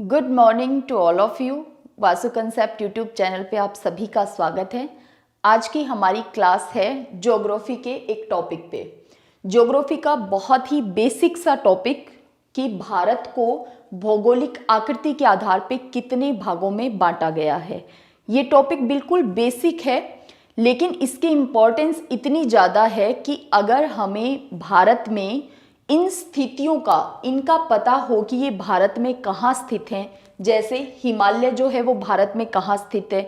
Good morning to all of you. Vasu concept YouTube channel पे आप सभी का स्वागत है। आज की हमारी क्लास है ज्योग्राफी के एक टॉपिक पे। ज्योग्राफी का बहुत ही बेसिक सा टॉपिक कि भारत को भौगोलिक आकृति के आधार पे कितने भागों में बांटा गया है। ये टॉपिक बिल्कुल बेसिक है, लेकिन इसकी इम्पोर्टेंस इतनी ज़्यादा है कि अगर हमें भारत में इन स्थितियों का इनका पता हो कि ये भारत में कहाँ स्थित हैं, जैसे हिमालय जो है वो भारत में कहाँ स्थित है,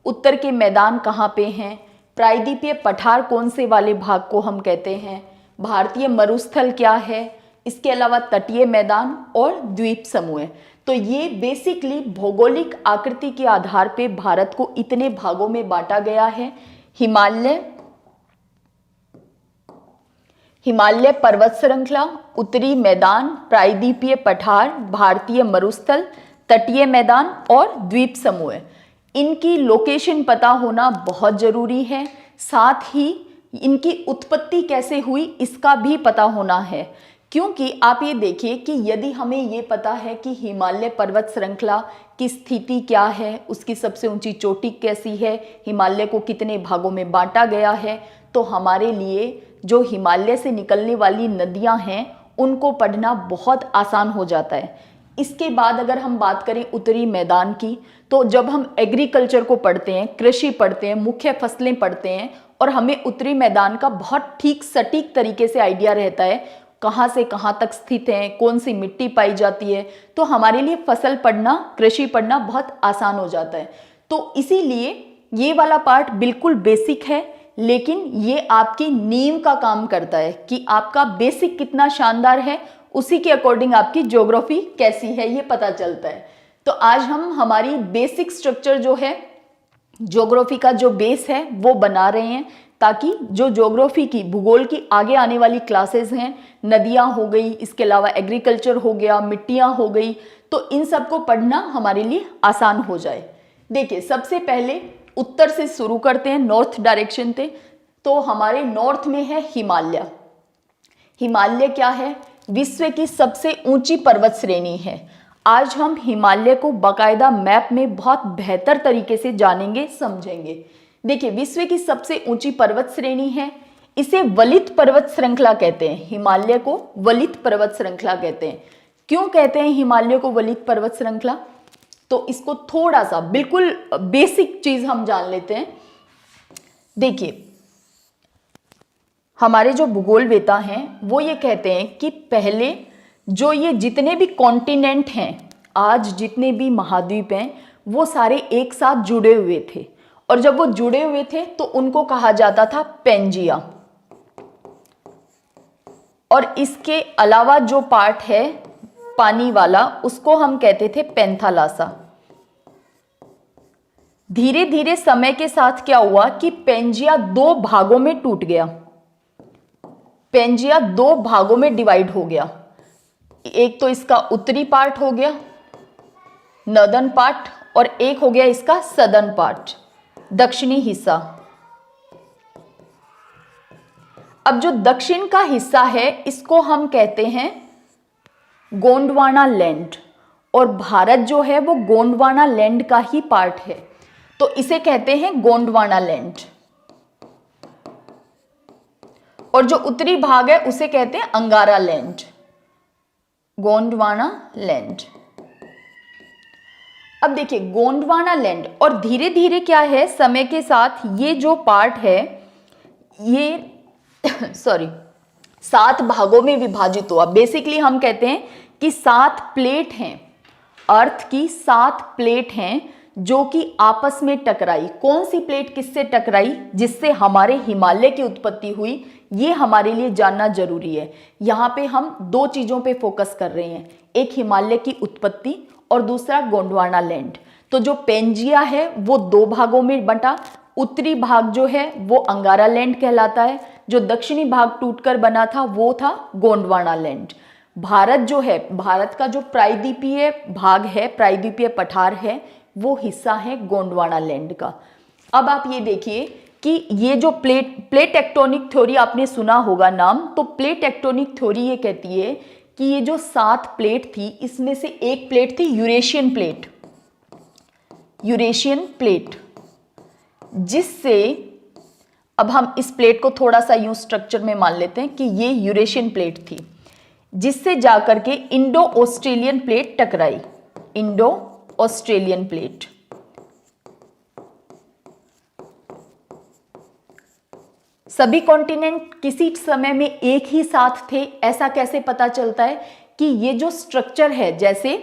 उत्तर के मैदान कहाँ पे हैं, प्रायद्वीपीय पठार कौन से वाले भाग को हम कहते हैं, भारतीय मरुस्थल क्या है, इसके अलावा तटीय मैदान और द्वीप समूह। तो ये बेसिकली भौगोलिक आकृति के आधार पे भारत को इतने भागों में बांटा गया है। हिमालय पर्वत श्रृंखला, उत्तरी मैदान, प्रायद्वीपीय पठार, भारतीय मरुस्थल, तटीय मैदान और द्वीप समूह। इनकी लोकेशन पता होना बहुत जरूरी है। साथ ही इनकी उत्पत्ति कैसे हुई इसका भी पता होना है, क्योंकि आप ये देखिए कि यदि हमें ये पता है कि हिमालय पर्वत श्रृंखला की स्थिति क्या है, उसकी सबसे ऊंची चोटी कैसी है, हिमालय को कितने भागों में बांटा गया है, तो हमारे लिए जो हिमालय से निकलने वाली नदियां हैं उनको पढ़ना बहुत आसान हो जाता है। इसके बाद अगर हम बात करें उत्तरी मैदान की, तो जब हम एग्रीकल्चर को पढ़ते हैं, कृषि पढ़ते हैं, मुख्य फसलें पढ़ते हैं और हमें उत्तरी मैदान का बहुत ठीक सटीक तरीके से आइडिया रहता है कहाँ से कहाँ तक स्थित है, कौन सी मिट्टी पाई जाती है, तो हमारे लिए फसल पढ़ना, कृषि पढ़ना बहुत आसान हो जाता है। तो इसीलिए ये वाला पार्ट बिल्कुल बेसिक है, लेकिन ये आपकी नींव का काम करता है कि आपका बेसिक कितना शानदार है, उसी के अकॉर्डिंग आपकी ज्योग्राफी कैसी है ये पता चलता है। तो आज हम हमारी बेसिक स्ट्रक्चर जो है, ज्योग्राफी का जो बेस है वो बना रहे हैं, ताकि जो ज्योग्राफी की, भूगोल की आगे आने वाली क्लासेस हैं, नदियां हो गई, इसके अलावा एग्रीकल्चर हो गया, मिट्टियां हो गई, तो इन सबको पढ़ना हमारे लिए आसान हो जाए। देखिए, सबसे पहले उत्तर से शुरू करते हैं, नॉर्थ डायरेक्शन से। तो हमारे नॉर्थ में है हिमालय। हिमालय क्या है? विश्व की सबसे ऊंची पर्वत श्रेणी है। आज हम हिमालय को बाकायदा मैप में बहुत बेहतर तरीके से जानेंगे, समझेंगे। देखिए, विश्व की सबसे ऊंची पर्वत श्रेणी है, इसे वलित पर्वत श्रृंखला कहते हैं। हिमालय को वलित पर्वत श्रृंखला कहते हैं। क्यों कहते हैं हिमालय को वलित पर्वत श्रृंखला? तो इसको थोड़ा सा बिल्कुल बेसिक चीज हम जान लेते हैं। देखिए, हमारे जो भूगोलवेता हैं वो ये कहते हैं कि पहले जो ये जितने भी कॉन्टिनेंट हैं, आज जितने भी महाद्वीप हैं, वो सारे एक साथ जुड़े हुए थे, और जब वो जुड़े हुए थे तो उनको कहा जाता था पेंजिया। और इसके अलावा जो पार्ट है पानी वाला, उसको हम कहते थे पेंथालासा। धीरे धीरे समय के साथ क्या हुआ कि पेंजिया दो भागों में टूट गया। पेंजिया दो भागों में डिवाइड हो गया। एक तो इसका उत्तरी पार्ट हो गया, नॉर्दर्न पार्ट, और एक हो गया इसका सदर्न पार्ट, दक्षिणी हिस्सा। अब जो दक्षिण का हिस्सा है इसको हम कहते हैं गोंडवाना लैंड, और भारत जो है वो गोंडवाना लैंड का ही पार्ट है, तो इसे कहते हैं गोंडवाना लैंड। और जो उत्तरी भाग है उसे कहते हैं अंगारा लैंड, गोंडवाना लैंड। अब देखिए, गोंडवाना लैंड, और धीरे धीरे क्या है, समय के साथ ये जो पार्ट है ये सात भागों में विभाजित हुआ। बेसिकली हम कहते हैं कि 7 प्लेट हैं, अर्थ की 7 प्लेट हैं जो कि आपस में टकराई। कौन सी प्लेट किससे टकराई जिससे हमारे हिमालय की उत्पत्ति हुई, ये हमारे लिए जानना जरूरी है। यहाँ पे हम 2 चीजों पे फोकस कर रहे हैं, एक हिमालय की उत्पत्ति और दूसरा गोंडवाना लैंड। तो जो पेंजिया है वो 2 भागों में बंटा। उत्तरी भाग जो है वो अंगारा लैंड कहलाता है, जो दक्षिणी भाग टूटकर बना था वो था गोंडवाना लैंड। भारत जो है, भारत का जो प्रायद्वीपीय भाग है, प्रायद्वीपीय पठार है, वो हिस्सा है गोंडवाना लैंड का। अब आप ये देखिए कि ये जो प्लेट टेक्टोनिक थ्योरी आपने सुना होगा नाम, तो प्लेट टेक्टोनिक थ्योरी ये कहती है कि ये जो 7 प्लेट थी इसमें से एक प्लेट थी यूरेशियन प्लेट, यूरेशियन प्लेट, जिससे अब हम इस प्लेट को थोड़ा सा यूं स्ट्रक्चर में मान लेते हैं कि ये यूरेशियन प्लेट थी, जिससे जाकर के इंडो ऑस्ट्रेलियन प्लेट टकराई, इंडो ऑस्ट्रेलियन प्लेट। सभी कॉन्टिनेंट किसी समय में एक ही साथ थे, ऐसा कैसे पता चलता है कि ये जो स्ट्रक्चर है, जैसे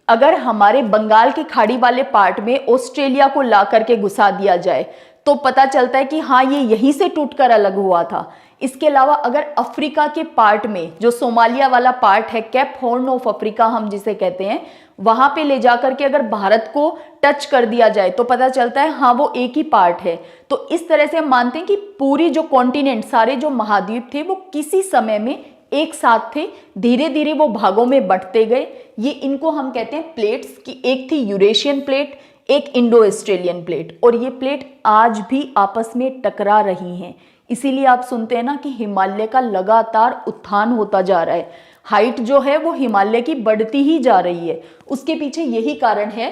अगर हमारे बंगाल की खाड़ी वाले पार्ट में ऑस्ट्रेलिया को ला करके घुसा दिया जाए तो पता चलता है कि हाँ ये यहीं से टूटकर अलग हुआ था। इसके अलावा अगर अफ्रीका के पार्ट में जो सोमालिया वाला पार्ट है, कैप हॉर्न ऑफ अफ्रीका हम जिसे कहते हैं, वहां पे ले जाकर के अगर भारत को टच कर दिया जाए तो पता चलता है हाँ वो एक ही पार्ट है। तो इस तरह से हम मानते हैं कि पूरी जो कॉन्टिनेंट, सारे जो महाद्वीप थे वो किसी समय में एक साथ थे, धीरे धीरे वो भागों में बंटते गए। ये इनको हम कहते हैं प्लेट्स की, एक थी यूरेशियन प्लेट, एक इंडो ऑस्ट्रेलियन प्लेट, और ये प्लेट आज भी आपस में टकरा रही हैं। इसीलिए आप सुनते हैं ना कि हिमालय का लगातार उत्थान होता जा रहा है, हाइट जो है वो हिमालय की बढ़ती ही जा रही है। उसके पीछे यही कारण है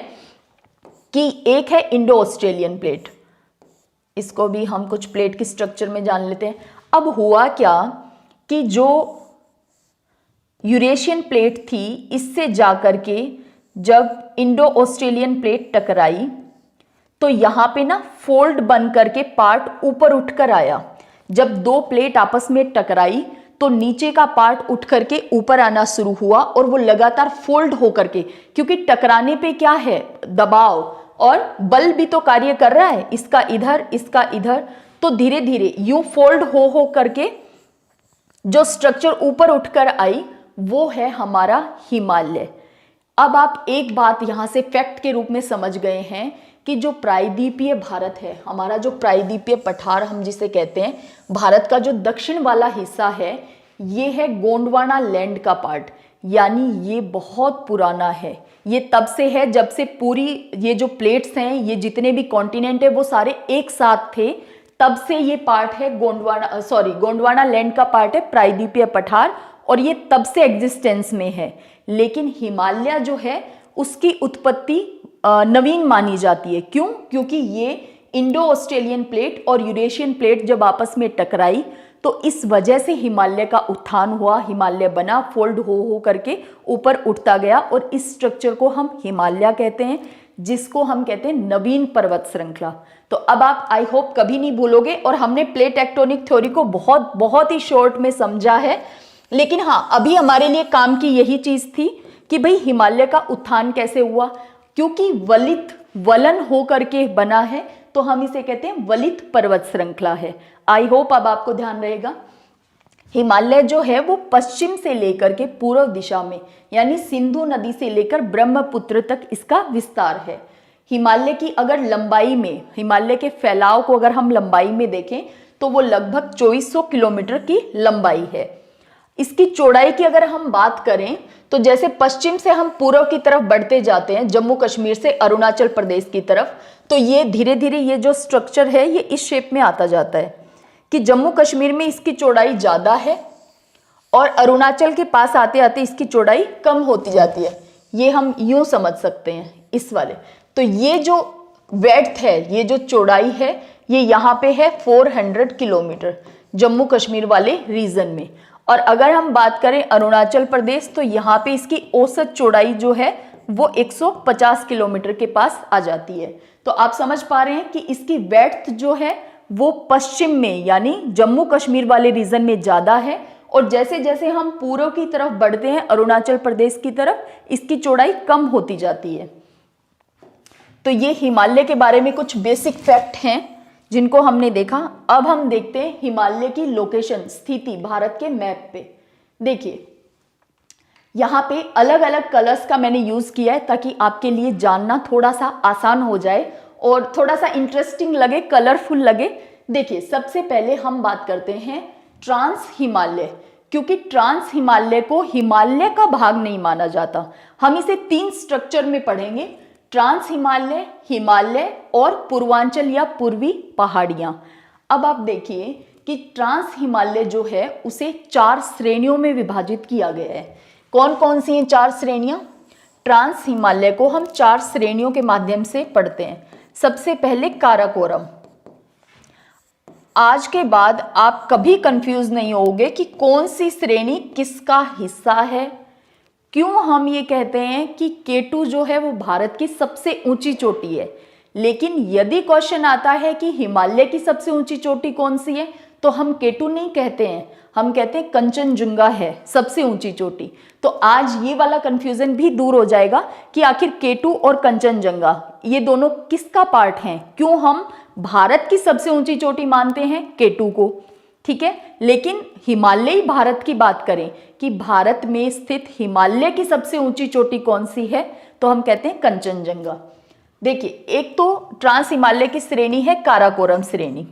कि एक है इंडो ऑस्ट्रेलियन प्लेट, इसको भी हम कुछ प्लेट की स्ट्रक्चर में जान लेते हैं। अब हुआ क्या कि जो यूरेशियन प्लेट थी इससे जाकर के जब इंडो ऑस्ट्रेलियन प्लेट टकराई तो यहां पे ना फोल्ड बन करके पार्ट ऊपर उठकर आया। जब दो प्लेट आपस में टकराई तो नीचे का पार्ट उठ करके ऊपर आना शुरू हुआ और वो लगातार फोल्ड होकर के, क्योंकि टकराने पे क्या है, दबाव और बल भी तो कार्य कर रहा है, इसका इधर इसका इधर, तो धीरे धीरे यूं फोल्ड हो करके जो स्ट्रक्चर ऊपर उठकर आई वो है हमारा हिमालय। अब आप एक बात यहां से फैक्ट के रूप में समझ गए हैं कि जो प्रायद्वीपीय भारत है, हमारा जो प्रायद्वीपीय पठार हम जिसे कहते हैं, भारत का जो दक्षिण वाला हिस्सा है, ये है गोंडवाना लैंड का पार्ट, यानी ये बहुत पुराना है। ये तब से है जब से पूरी ये जो प्लेट्स हैं, ये जितने भी कॉन्टिनेंट है वो सारे एक साथ थे, तब से ये पार्ट है गोंडवाना लैंड का पार्ट है प्रायद्वीपीय पठार, और ये तब से एग्जिस्टेंस में है। लेकिन हिमालय जो है उसकी उत्पत्ति नवीन मानी जाती है। क्यों? क्योंकि ये इंडो ऑस्ट्रेलियन प्लेट और यूरेशियन प्लेट जब आपस में टकराई तो इस वजह से हिमालय का उत्थान हुआ, हिमालय बना, फोल्ड हो करके ऊपर उठता गया, और इस स्ट्रक्चर को हम हिमालय कहते हैं, जिसको हम कहते हैं नवीन पर्वत श्रृंखला। तो अब आप आई होप कभी नहीं भूलोगे, और हमने प्लेट टेक्टोनिक थ्योरी को बहुत बहुत ही शॉर्ट में समझा है। लेकिन हाँ, अभी हमारे लिए काम की यही चीज थी कि भाई हिमालय का उत्थान कैसे हुआ, क्योंकि वलन हो करके बना है तो हम इसे कहते हैं वलित पर्वत श्रृंखला है। आई होप अब आपको ध्यान रहेगा। हिमालय जो है वो पश्चिम से लेकर के पूर्व दिशा में, यानी सिंधु नदी से लेकर ब्रह्मपुत्र तक इसका विस्तार है। हिमालय की अगर लंबाई में, हिमालय के फैलाव को अगर हम लंबाई में देखें तो वो लगभग 2400 किलोमीटर की लंबाई है। इसकी चौड़ाई की अगर हम बात करें तो जैसे पश्चिम से हम पूर्व की तरफ बढ़ते जाते हैं, जम्मू कश्मीर से अरुणाचल प्रदेश की तरफ, तो ये धीरे धीरे ये जो स्ट्रक्चर है ये इस शेप में आता जाता है कि जम्मू कश्मीर में इसकी चौड़ाई ज्यादा है और अरुणाचल के पास आते आते इसकी चौड़ाई कम होती जाती है। ये हम यूं समझ सकते हैं इस वाले। तो ये जो वेड्थ है, ये जो चौड़ाई है, ये यहाँ पे है 400 किलोमीटर जम्मू कश्मीर वाले रीजन में। और अगर हम बात करें अरुणाचल प्रदेश तो यहाँ पे इसकी औसत चौड़ाई जो है वो 150 किलोमीटर के पास आ जाती है। तो आप समझ पा रहे हैं कि इसकी वेड्थ जो है वो पश्चिम में यानी जम्मू कश्मीर वाले रीजन में ज्यादा है, और जैसे जैसे हम पूर्व की तरफ बढ़ते हैं अरुणाचल प्रदेश की तरफ, इसकी चौड़ाई कम होती जाती है। तो ये हिमालय के बारे में कुछ बेसिक फैक्ट हैं जिनको हमने देखा। अब हम देखते हैं हिमालय की लोकेशन, स्थिति भारत के मैप पे। देखिए यहाँ पे अलग अलग कलर्स का मैंने यूज किया है ताकि आपके लिए जानना थोड़ा सा आसान हो जाए और थोड़ा सा इंटरेस्टिंग लगे, कलरफुल लगे। देखिए सबसे पहले हम बात करते हैं ट्रांस हिमालय, क्योंकि ट्रांस हिमालय को हिमालय का भाग नहीं माना जाता। हम इसे 3 स्ट्रक्चर में पढ़ेंगे, ट्रांस हिमालय, हिमालय और पूर्वांचल या पूर्वी पहाड़ियां। अब आप देखिए कि ट्रांस हिमालय जो है उसे 4 श्रेणियों में विभाजित किया गया है। कौन कौन सी हैं 4 श्रेणियां? ट्रांस हिमालय को हम 4 श्रेणियों के माध्यम से पढ़ते हैं। सबसे पहले काराकोरम। आज के बाद आप कभी कंफ्यूज नहीं होगे कि कौन सी श्रेणी किसका हिस्सा है। क्यों हम ये कहते हैं कि K2 जो है वो भारत की सबसे ऊंची चोटी है, लेकिन यदि क्वेश्चन आता है कि हिमालय की सबसे ऊंची चोटी कौन सी है, तो हम K2 नहीं कहते हैं, हम कहते हैं कंचनजुंगा है सबसे ऊंची चोटी। तो आज ये वाला कंफ्यूजन भी दूर हो जाएगा कि आखिर K2 और कंचनजंगा ये दोनों किसका पार्ट हैं, क्यों हम भारत की सबसे ऊंची चोटी मानते हैं K2 को, ठीक है। लेकिन हिमालयी भारत की बात करें कि भारत में स्थित हिमालय की सबसे ऊंची चोटी कौन सी है, तो हम कहते हैं कंचनजंगा। देखिए, एक तो ट्रांस हिमालय की श्रेणी है काराकोरम श्रेणी,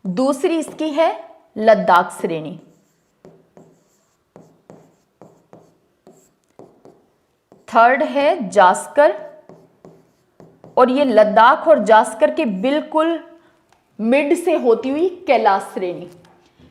दूसरी इसकी है लद्दाख श्रेणी, थर्ड है जास्कर, और ये लद्दाख और जास्कर के बिल्कुल मिड से होती हुई कैलाश श्रेणी।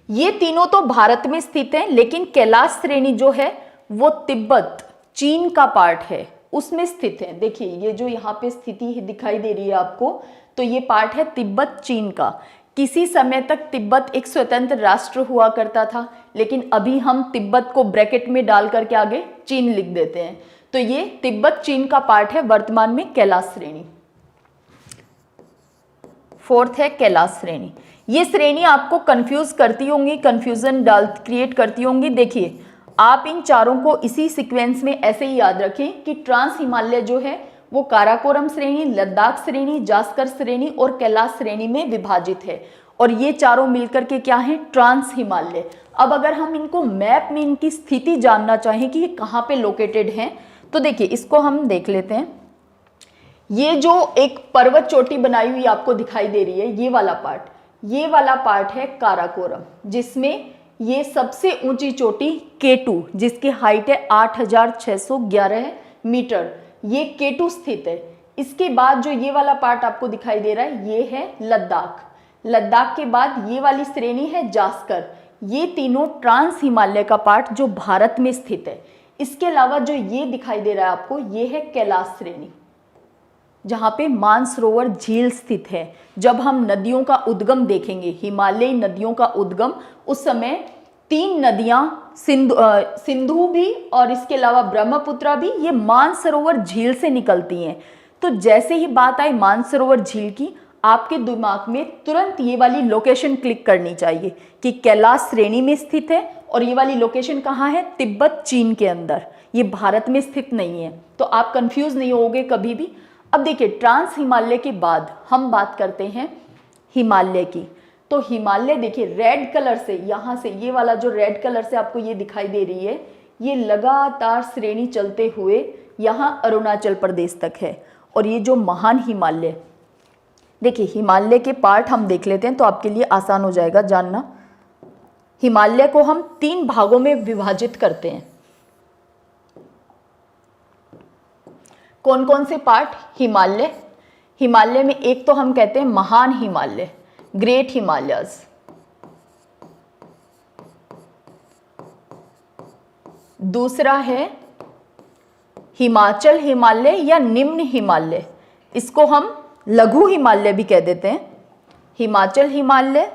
ये तीनों तो भारत में स्थित हैं, लेकिन कैलाश श्रेणी जो है वो तिब्बत चीन का पार्ट है, उसमें स्थित है। देखिए, ये जो यहाँ पे स्थिति दिखाई दे रही है आपको, तो ये पार्ट है तिब्बत चीन का। किसी समय तक तिब्बत एक स्वतंत्र राष्ट्र हुआ करता था, लेकिन अभी हम तिब्बत को ब्रैकेट में डाल करके आगे चीन लिख देते हैं। तो ये तिब्बत चीन का पार्ट है वर्तमान में कैलाश श्रेणी। फोर्थ है कैलाश श्रेणी। ये श्रेणी आपको कंफ्यूज करती होंगी, कंफ्यूजन क्रिएट करती होंगी। देखिए, आप इन चारों को इसी सीक्वेंस में ऐसे ही याद रखें कि ट्रांस हिमालय जो है वो काराकोरम श्रेणी, लद्दाख श्रेणी, जास्कर श्रेणी और कैलाश श्रेणी में विभाजित है, और ये चारों मिलकर के क्या है? ट्रांस हिमालय। अब अगर हम इनको मैप में इनकी स्थिति जानना चाहें कि ये कहाँ पे लोकेटेड हैं, तो देखिए इसको हम देख लेते हैं। ये जो एक पर्वत चोटी बनाई हुई आपको दिखाई दे रही है, ये वाला पार्ट है काराकोरम, जिसमें ये सबसे ऊंची चोटी K2 जिसकी हाइट है 8611 मीटर, ये K2 स्थित है। इसके बाद जो ये वाला पार्ट आपको दिखाई दे रहा है, ये है लद्दाख। लद्दाख के बाद ये वाली श्रेणी है जास्कर। ये तीनों ट्रांस हिमालय का पार्ट जो भारत में स्थित है। इसके अलावा जो ये दिखाई दे रहा है आपको, ये है कैलाश श्रेणी, जहाँ पे मानसरोवर झील स्थित है। जब हम नदियों का उद्गम देखेंगे, हिमालयी नदियों का उद्गम, उस समय 3 नदियां सिंधु भी और इसके अलावा ब्रह्मपुत्रा भी, ये मानसरोवर झील से निकलती हैं। तो जैसे ही बात आई मानसरोवर झील की, आपके दिमाग में तुरंत ये वाली लोकेशन क्लिक करनी चाहिए कि कैलाश श्रेणी में स्थित है, और ये वाली लोकेशन कहाँ है? तिब्बत चीन के अंदर, ये भारत में स्थित नहीं है। तो आप कंफ्यूज नहीं होगे कभी भी। अब देखिए, ट्रांस हिमालय के बाद हम बात करते हैं हिमालय की। तो हिमालय देखिए रेड कलर से, यहाँ से ये वाला जो रेड कलर से आपको ये दिखाई दे रही है, ये लगातार श्रेणी चलते हुए यहाँ अरुणाचल प्रदेश तक है। और ये जो महान हिमालय, देखिए हिमालय के पार्ट हम देख लेते हैं तो आपके लिए आसान हो जाएगा जानना। हिमालय को हम 3 भागों में विभाजित करते हैं। कौन कौन से पार्ट? हिमालय में एक तो हम कहते हैं महान हिमालय, ग्रेट हिमालयस। दूसरा है हिमाचल हिमालय या निम्न हिमालय, इसको हम लघु हिमालय भी कह देते हैं। हिमाचल हिमालय,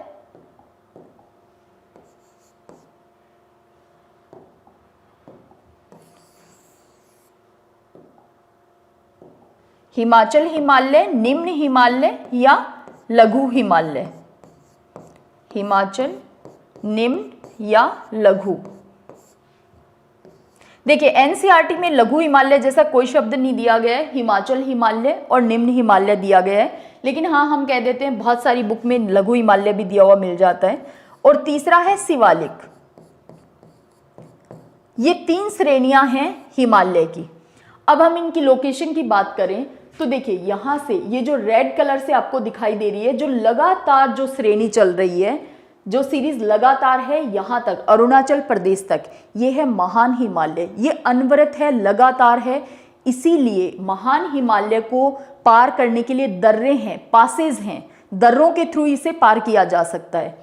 हिमाचल हिमालय, निम्न हिमालय या लघु हिमालय। हिमाचल, निम्न या लघु। देखिए एनसीईआरटी में लघु हिमालय जैसा कोई शब्द नहीं दिया गया है, हिमाचल हिमालय और निम्न हिमालय दिया गया है, लेकिन हाँ हम कह देते हैं बहुत सारी बुक में लघु हिमालय भी दिया हुआ मिल जाता है। और तीसरा है शिवालिक। ये 3 श्रेणियां हैं हिमालय की। अब हम इनकी लोकेशन की बात करें तो देखिए यहाँ से ये जो रेड कलर से आपको दिखाई दे रही है, जो लगातार जो श्रेणी चल रही है, जो सीरीज लगातार है यहाँ तक अरुणाचल प्रदेश तक, ये है महान हिमालय। ये अनवरत है, लगातार है, इसीलिए महान हिमालय को पार करने के लिए दर्रे हैं, पासेज हैं, दर्रों के थ्रू इसे पार किया जा सकता है।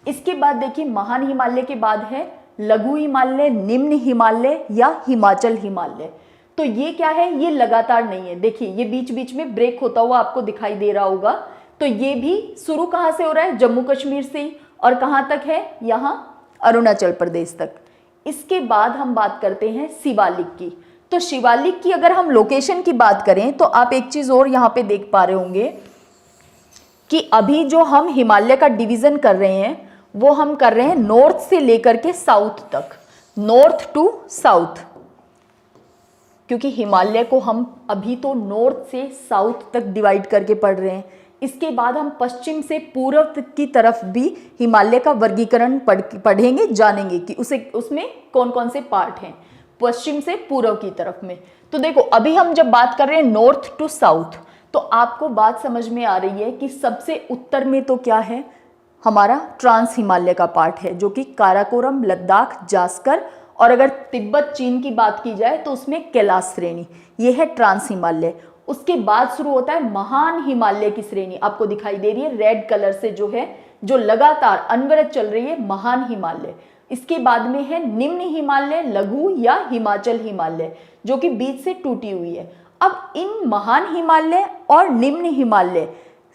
इसके बाद देखिए महान हिमालय के बाद है लघु हिमालय, निम्न हिमालय या हिमाचल हिमालय। तो ये क्या है, ये लगातार नहीं है। देखिए ये बीच बीच में ब्रेक होता हुआ आपको दिखाई दे रहा होगा। तो ये भी शुरू कहाँ से हो रहा है, जम्मू कश्मीर से ही, और कहाँ तक है, यहाँ अरुणाचल प्रदेश तक। इसके बाद हम बात करते हैं शिवालिक की। तो शिवालिक की अगर हम लोकेशन की बात करें तो आप एक चीज और यहाँ पे देख पा रहे होंगे कि अभी जो हम हिमालय का डिवीजन कर रहे हैं वो हम कर रहे हैं नॉर्थ से लेकर के साउथ तक, नॉर्थ टू साउथ, क्योंकि हिमालय को हम अभी तो नॉर्थ से साउथ तक डिवाइड करके पढ़ रहे हैं। इसके बाद हम पश्चिम से पूर्व की तरफ भी हिमालय का वर्गीकरण पढ़ेंगे, जानेंगे कि उसमें कौन कौन से पार्ट हैं पश्चिम से पूर्व की तरफ में। तो देखो अभी हम जब बात कर रहे हैं नॉर्थ टू साउथ, तो आपको बात समझ में आ रही है कि सबसे उत्तर में तो क्या है, हमारा ट्रांस हिमालय का पार्ट है, जो कि काराकोरम, लद्दाख, जास्कर, और अगर तिब्बत चीन की बात की जाए तो उसमें कैलाश श्रेणी, ये है ट्रांस हिमालय। उसके बाद शुरू होता है महान हिमालय की श्रेणी, आपको दिखाई दे रही है रेड कलर से, जो है जो लगातार अनवरत चल रही है, महान हिमालय। इसके बाद में है निम्न हिमालय, लघु या हिमाचल हिमालय, जो कि बीच से टूटी हुई है। अब इन महान हिमालय और निम्न हिमालय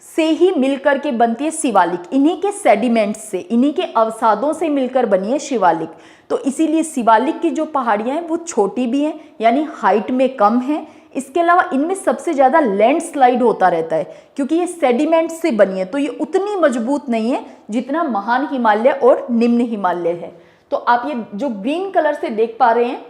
से ही मिलकर के बनती है शिवालिक, इन्हीं के सेडिमेंट्स से, इन्हीं के अवसादों से मिलकर बनी है शिवालिक। तो इसीलिए शिवालिक की जो पहाड़ियां हैं वो छोटी भी हैं, यानी हाइट में कम है। इसके अलावा इनमें सबसे ज़्यादा लैंडस्लाइड होता रहता है, क्योंकि ये सेडिमेंट्स से बनी है, तो ये उतनी मजबूत नहीं है जितना महान हिमालय और निम्न हिमालय है। तो आप ये जो ग्रीन कलर से देख पा रहे हैं।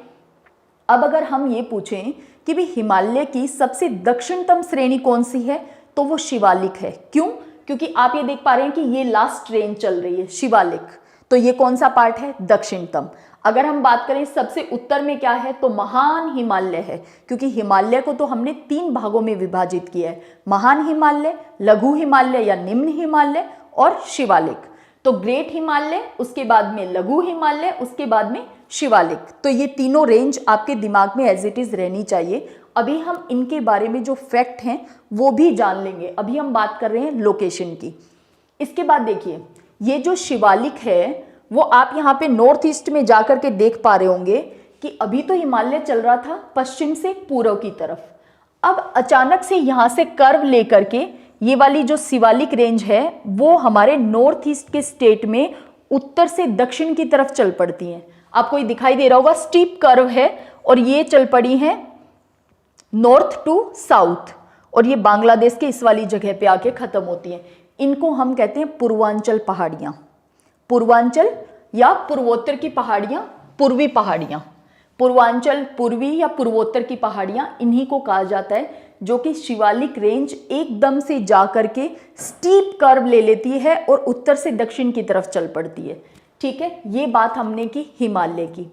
अब अगर हम ये पूछें कि भी हिमालय की सबसे दक्षिणतम श्रेणी कौन सी है, तो वो शिवालिक है। क्यों? क्योंकि आप ये देख पा रहे हैं कि ये लास्ट ट्रेन चल रही है शिवालिक, तो ये कौन सा पार्ट है, दक्षिणतम। अगर हम बात करें सबसे उत्तर में क्या है, तो महान हिमालय है, क्योंकि हिमालय को तो हमने 3 भागों में विभाजित किया है, महान हिमालय, लघु हिमालय या निम्न हिमालय और शिवालिक। तो ग्रेट हिमालय, उसके बाद में लघु हिमालय, उसके बाद में शिवालिक। तो ये तीनों रेंज आपके दिमाग में एज इट इज रहनी चाहिए। अभी हम इनके बारे में जो फैक्ट हैं वो भी जान लेंगे। अभी हम बात कर रहे हैं लोकेशन की। इसके बाद देखिए ये जो शिवालिक है वो आप यहाँ पे नॉर्थ ईस्ट में जाकर के देख पा रहे होंगे कि अभी तो हिमालय चल रहा था पश्चिम से पूर्व की तरफ। अब अचानक से यहाँ से कर्व लेकर के ये वाली जो शिवालिक रेंज है वो हमारे नॉर्थ ईस्ट के स्टेट में उत्तर से दक्षिण की तरफ चल पड़ती है। आपको ये दिखाई दे रहा होगा, स्टीप कर्व है, और ये चल पड़ी है नॉर्थ टू साउथ, और ये बांग्लादेश के इस वाली जगह पे आके खत्म होती हैं। इनको हम कहते हैं पूर्वांचल पहाड़ियां, पूर्वांचल या पूर्वोत्तर की पहाड़ियां, पूर्वी पहाड़ियां, पूर्वांचल, पूर्वी या पूर्वोत्तर की पहाड़ियां, इन्हीं को कहा जाता है, जो कि शिवालिक रेंज एकदम से जा करके स्टीप कर्व ले लेती है और उत्तर से दक्षिण की तरफ चल पड़ती है। ठीक है, ये बात हमने की हिमालय की।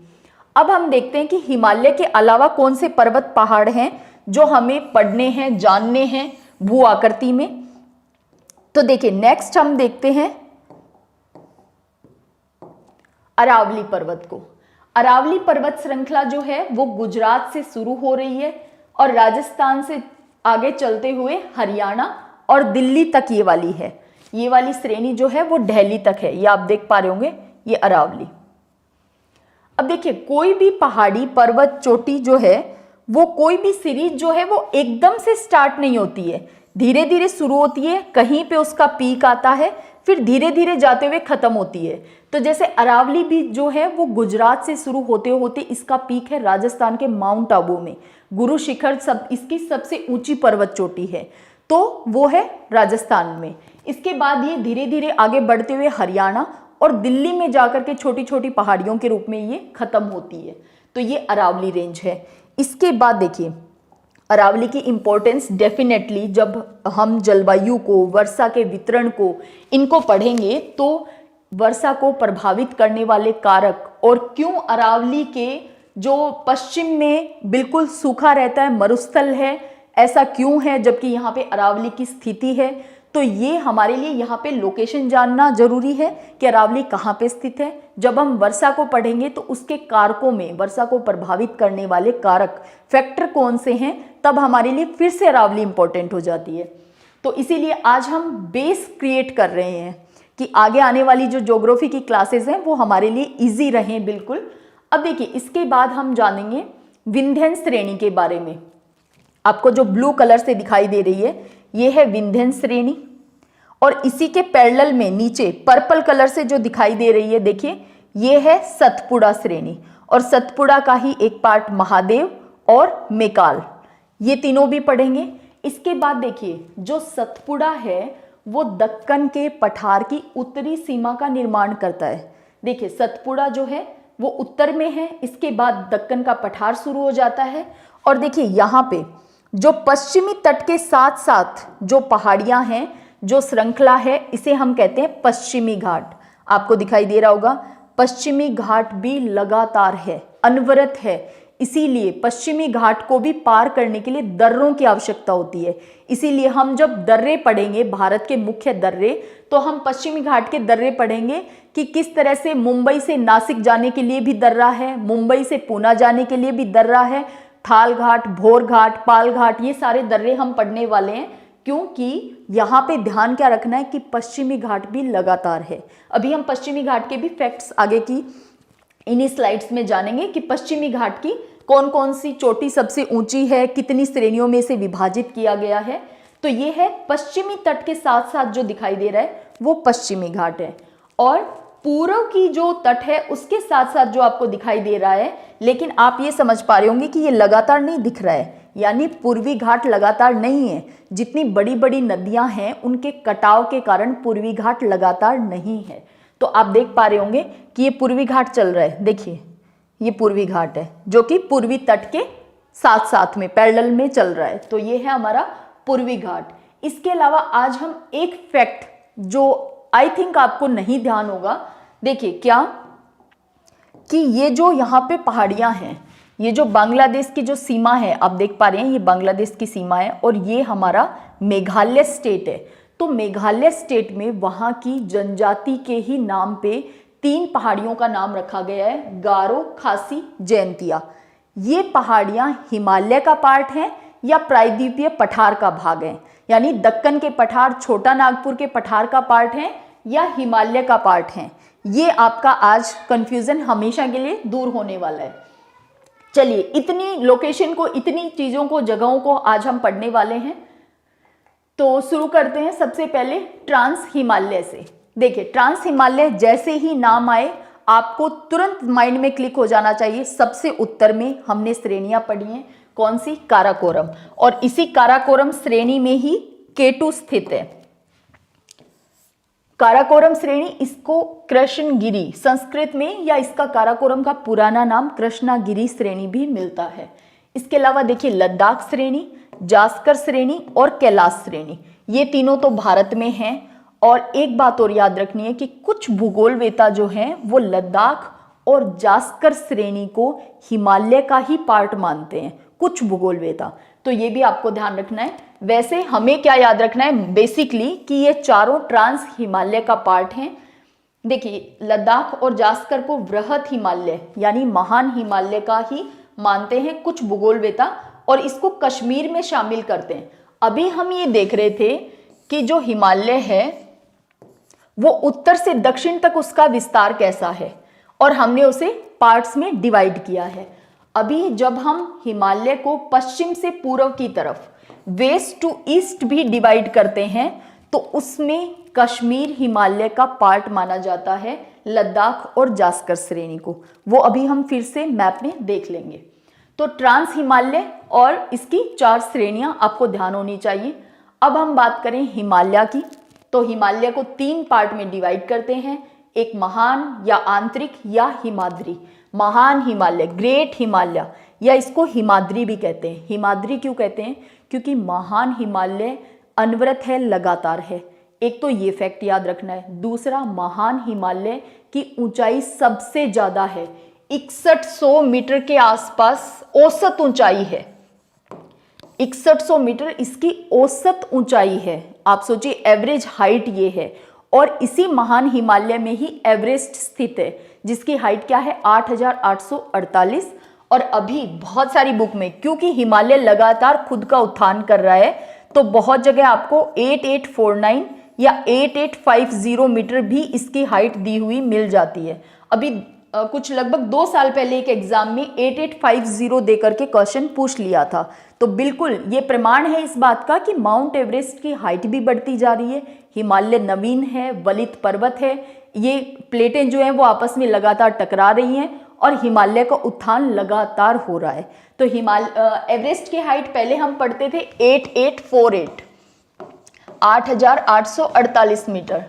अब हम देखते हैं कि हिमालय के अलावा कौन से पर्वत पहाड़ हैं जो हमें पढ़ने हैं, जानने हैं भू आकृति में। तो देखिए नेक्स्ट हम देखते हैं अरावली पर्वत को। अरावली पर्वत श्रृंखला जो है वो गुजरात से शुरू हो रही है और राजस्थान से आगे चलते हुए हरियाणा और दिल्ली तक ये वाली है। ये वाली श्रेणी जो है वो दिल्ली तक है, ये आप देख पा रहे होंगे, ये अरावली। अब देखिए कोई भी पहाड़ी पर्वत चोटी जो है वो कोई भी सीरीज जो है वो एकदम से स्टार्ट नहीं होती है, धीरे धीरे शुरू होती है, कहीं पे उसका पीक आता है, फिर धीरे धीरे जाते हुए खत्म होती है। तो जैसे अरावली भी जो है वो गुजरात से शुरू होते होते इसका पीक है राजस्थान के माउंट आबू में। गुरु शिखर सब इसकी सबसे ऊंची पर्वत चोटी है, तो वो है राजस्थान में। इसके बाद ये धीरे धीरे आगे बढ़ते हुए हरियाणा और दिल्ली में जाकर के छोटी छोटी पहाड़ियों के रूप में ये खत्म होती है। तो ये अरावली रेंज है। इसके बाद देखिए अरावली की इंपॉर्टेंस डेफिनेटली जब हम जलवायु को, वर्षा के वितरण को, इनको पढ़ेंगे तो वर्षा को प्रभावित करने वाले कारक और क्यों अरावली के जो पश्चिम में बिल्कुल सूखा रहता है, मरुस्थल है, ऐसा क्यों है जबकि यहाँ पे अरावली की स्थिति है। तो ये हमारे लिए यहाँ पे लोकेशन जानना जरूरी है कि अरावली कहाँ पे स्थित है। जब हम वर्षा को पढ़ेंगे तो उसके कारकों में वर्षा को प्रभावित करने वाले कारक, फैक्टर कौन से हैं, तब हमारे लिए फिर से अरावली इंपॉर्टेंट हो जाती है। तो इसीलिए आज हम बेस क्रिएट कर रहे हैं कि आगे आने वाली जो ज्योग्राफी की क्लासेस हैं वो हमारे लिए इजी रहें बिल्कुल। अब देखिए इसके बाद हम जानेंगे विंध्यन श्रेणी के बारे में। आपको जो ब्लू कलर से दिखाई दे रही है ये है विंध्यन श्रेणी, और इसी के पैरेलल में नीचे पर्पल कलर से जो दिखाई दे रही है देखिए ये है सतपुड़ा श्रेणी, और सतपुड़ा का ही एक पार्ट महादेव और मेकाल, ये तीनों भी पढ़ेंगे। इसके बाद देखिए जो सतपुड़ा है वो दक्कन के पठार की उत्तरी सीमा का निर्माण करता है। देखिए सतपुड़ा जो है वो उत्तर में है, इसके बाद दक्कन का पठार शुरू हो जाता है, और देखिए यहाँ पे जो पश्चिमी तट के साथ साथ जो पहाड़ियाँ हैं, जो श्रृंखला है, इसे हम कहते हैं पश्चिमी घाट। आपको दिखाई दे रहा होगा पश्चिमी घाट भी लगातार है, अनवरत है, इसीलिए पश्चिमी घाट को भी पार करने के लिए दर्रों की आवश्यकता होती है। इसीलिए हम जब दर्रे पढ़ेंगे, भारत के मुख्य दर्रे, तो हम पश्चिमी घाट के दर्रे पढ़ेंगे कि किस तरह से मुंबई से नासिक जाने के लिए भी दर्रा है, मुंबई से पूना जाने के लिए भी दर्रा है, थाल घाट, भोर घाट, पाल घाट, ये सारे दर्रे हम पढ़ने वाले हैं, क्योंकि यहाँ पे ध्यान क्या रखना है कि पश्चिमी घाट भी लगातार है। अभी हम पश्चिमी घाट के भी फैक्ट्स आगे की इन्हीं स्लाइड्स में जानेंगे कि पश्चिमी घाट की कौन कौन सी चोटी सबसे ऊंची है, कितनी श्रेणियों में से विभाजित किया गया है। तो ये है पश्चिमी तट के साथ साथ जो दिखाई दे रहा है वो पश्चिमी घाट है, और पूर्व की जो तट है उसके साथ साथ जो आपको दिखाई दे रहा है, लेकिन आप ये समझ पा रहे होंगे कि ये लगातार नहीं दिख रहा है, यानी पूर्वी घाट लगातार नहीं है। जितनी बड़ी बड़ी नदियां हैं उनके कटाव के कारण पूर्वी घाट लगातार नहीं है। तो आप देख पा रहे होंगे कि ये पूर्वी घाट चल रहा है, देखिए ये पूर्वी घाट है जो कि पूर्वी तट के साथ साथ में पैरेलल में चल रहा है, तो ये है हमारा पूर्वी घाट। इसके अलावा आज हम एक फैक्ट जो आई थिंक आपको नहीं ध्यान होगा, देखिए क्या कि ये जो यहाँ पे पहाड़ियाँ हैं, ये जो बांग्लादेश की जो सीमा है आप देख पा रहे हैं, ये बांग्लादेश की सीमा है, और ये हमारा मेघालय स्टेट है। तो मेघालय स्टेट में वहाँ की जनजाति के ही नाम पे 3 पहाड़ियों का नाम रखा गया है, गारो, खासी, जयंतिया। ये पहाड़ियाँ हिमालय का पार्ट हैं या प्रायद्वीपीय पठार का भाग है, यानी दक्कन के पठार, छोटा नागपुर के पठार का पार्ट है या हिमालय का पार्ट है। ये आपका आज कंफ्यूजन हमेशा के लिए दूर होने वाला है। चलिए इतनी लोकेशन को, इतनी चीजों को, जगहों को आज हम पढ़ने वाले हैं, तो शुरू करते हैं सबसे पहले ट्रांस हिमालय से। देखिए ट्रांस हिमालय जैसे ही नाम आए आपको तुरंत माइंड में क्लिक हो जाना चाहिए। सबसे उत्तर में हमने श्रेणियां पढ़ी हैं, कौन सी? काराकोरम, और इसी काराकोरम श्रेणी में ही केटू स्थित है। काराकोरम श्रेणी, इसको कृष्णगिरी संस्कृत में, या इसका काराकोरम का पुराना नाम कृष्णागिरी श्रेणी भी मिलता है। इसके अलावा देखिए लद्दाख श्रेणी, जास्कर श्रेणी और कैलाश श्रेणी, ये तीनों तो भारत में हैं। और एक बात और याद रखनी है कि कुछ भूगोलवेता जो हैं वो लद्दाख और जास्कर श्रेणी को हिमालय का ही पार्ट मानते हैं, कुछ भूगोलवेता, तो ये भी आपको ध्यान रखना है। वैसे हमें क्या याद रखना है बेसिकली कि ये चारों ट्रांस हिमालय का पार्ट हैं। देखिए लद्दाख और जास्कर को वृहत हिमालय यानी महान हिमालय का ही मानते हैं कुछ भूगोलवेता, और इसको कश्मीर में शामिल करते हैं। अभी हम ये देख रहे थे कि जो हिमालय है वो उत्तर से दक्षिण तक उसका विस्तार कैसा है, और हमने उसे पार्ट्स में डिवाइड किया है। अभी जब हम हिमालय को पश्चिम से पूर्व की तरफ, वेस्ट टू ईस्ट भी डिवाइड करते हैं, तो उसमें कश्मीर हिमालय का पार्ट माना जाता है, लद्दाख और जास्कर श्रेणी को। वो अभी हम फिर से मैप में देख लेंगे। तो ट्रांस हिमालय और इसकी 4 श्रेणियां आपको ध्यान होनी चाहिए। अब हम बात करें हिमालय की, तो हिमालय को 3 पार्ट में डिवाइड करते हैं, एक महान या आंतरिक या हिमाद्री। महान हिमालय, ग्रेट हिमालय, या इसको हिमाद्री भी कहते हैं। हिमाद्री क्यों कहते हैं? क्योंकि महान हिमालय अनवरत है, लगातार है। एक तो ये फैक्ट याद रखना है। दूसरा, महान हिमालय की ऊंचाई सबसे ज्यादा है, 6100 मीटर के आसपास औसत ऊंचाई है। 6100 मीटर इसकी औसत ऊंचाई है। आप सोचिए एवरेज हाइट ये है, और इसी महान हिमालय में ही एवरेस्ट स्थित है, जिसकी हाइट क्या है? 8848। और अभी बहुत सारी बुक में, क्योंकि हिमालय लगातार खुद का उत्थान कर रहा है, तो बहुत जगह आपको 8849 या 8850 मीटर भी इसकी हाइट दी हुई मिल जाती है। अभी कुछ लगभग 2 साल पहले एक एग्जाम में 8850 देकर के क्वेश्चन पूछ लिया था। तो बिल्कुल ये प्रमाण है इस बात का कि माउंट एवरेस्ट की हाइट भी बढ़ती जा रही है। हिमालय नवीन है, वलित पर्वत है, ये प्लेटें जो हैं वो आपस में लगातार टकरा रही हैं और हिमालय का उत्थान लगातार हो रहा है। तो एवरेस्ट की हाइट पहले हम पढ़ते थे 8848 8848 मीटर,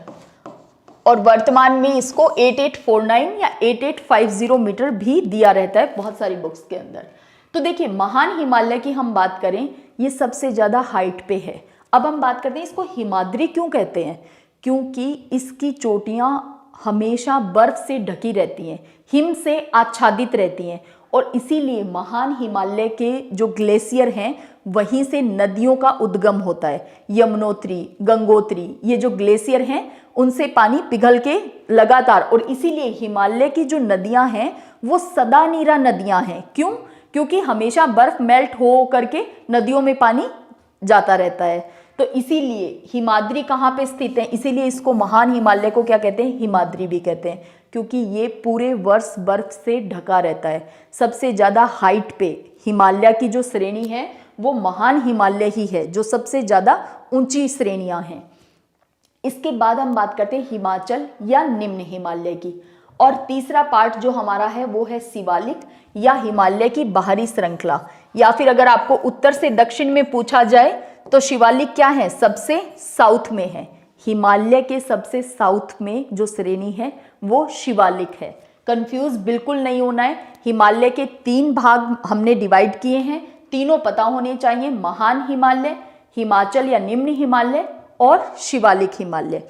और वर्तमान में इसको 8849 या 8850 मीटर भी दिया रहता है बहुत सारी बुक्स के अंदर। तो देखिए, महान हिमालय की हम बात करें, ये सबसे ज़्यादा हाइट पे है। अब हम बात करते हैं इसको हिमाद्री क्यों कहते हैं। क्योंकि इसकी चोटियाँ हमेशा बर्फ से ढकी रहती हैं, हिम से आच्छादित रहती हैं, और इसीलिए महान हिमालय के जो ग्लेशियर हैं वहीं से नदियों का उद्गम होता है। यमुनोत्री, गंगोत्री, ये जो ग्लेशियर हैं उनसे पानी पिघल के लगातार, और इसीलिए हिमालय की जो नदियां हैं वो सदा नीरा नदियां हैं। क्यों? क्योंकि हमेशा बर्फ मेल्ट हो करके नदियों में पानी जाता रहता है। तो इसीलिए हिमाद्री कहाँ पे स्थित है, इसीलिए इसको महान हिमालय को क्या कहते हैं, हिमाद्री भी कहते हैं, क्योंकि ये पूरे वर्ष बर्फ से ढका रहता है। सबसे ज़्यादा हाइट पे हिमालय की जो श्रेणी है वो महान हिमालय ही है, जो सबसे ज़्यादा ऊंची श्रेणियां हैं। इसके बाद हम बात करते हैं हिमाचल या निम्न हिमालय की। और तीसरा पार्ट जो हमारा है वो है शिवालिक या हिमालय की बाहरी श्रृंखला, या फिर अगर आपको उत्तर से दक्षिण में पूछा जाए तो शिवालिक क्या है, सबसे साउथ में है। हिमालय के सबसे साउथ में जो श्रेणी है वो शिवालिक है। कंफ्यूज बिल्कुल नहीं होना है। हिमालय के 3 भाग हमने डिवाइड किए हैं, तीनों पता होने चाहिए, महान हिमालय, हिमाचल या निम्न हिमालय और शिवालिक हिमालय।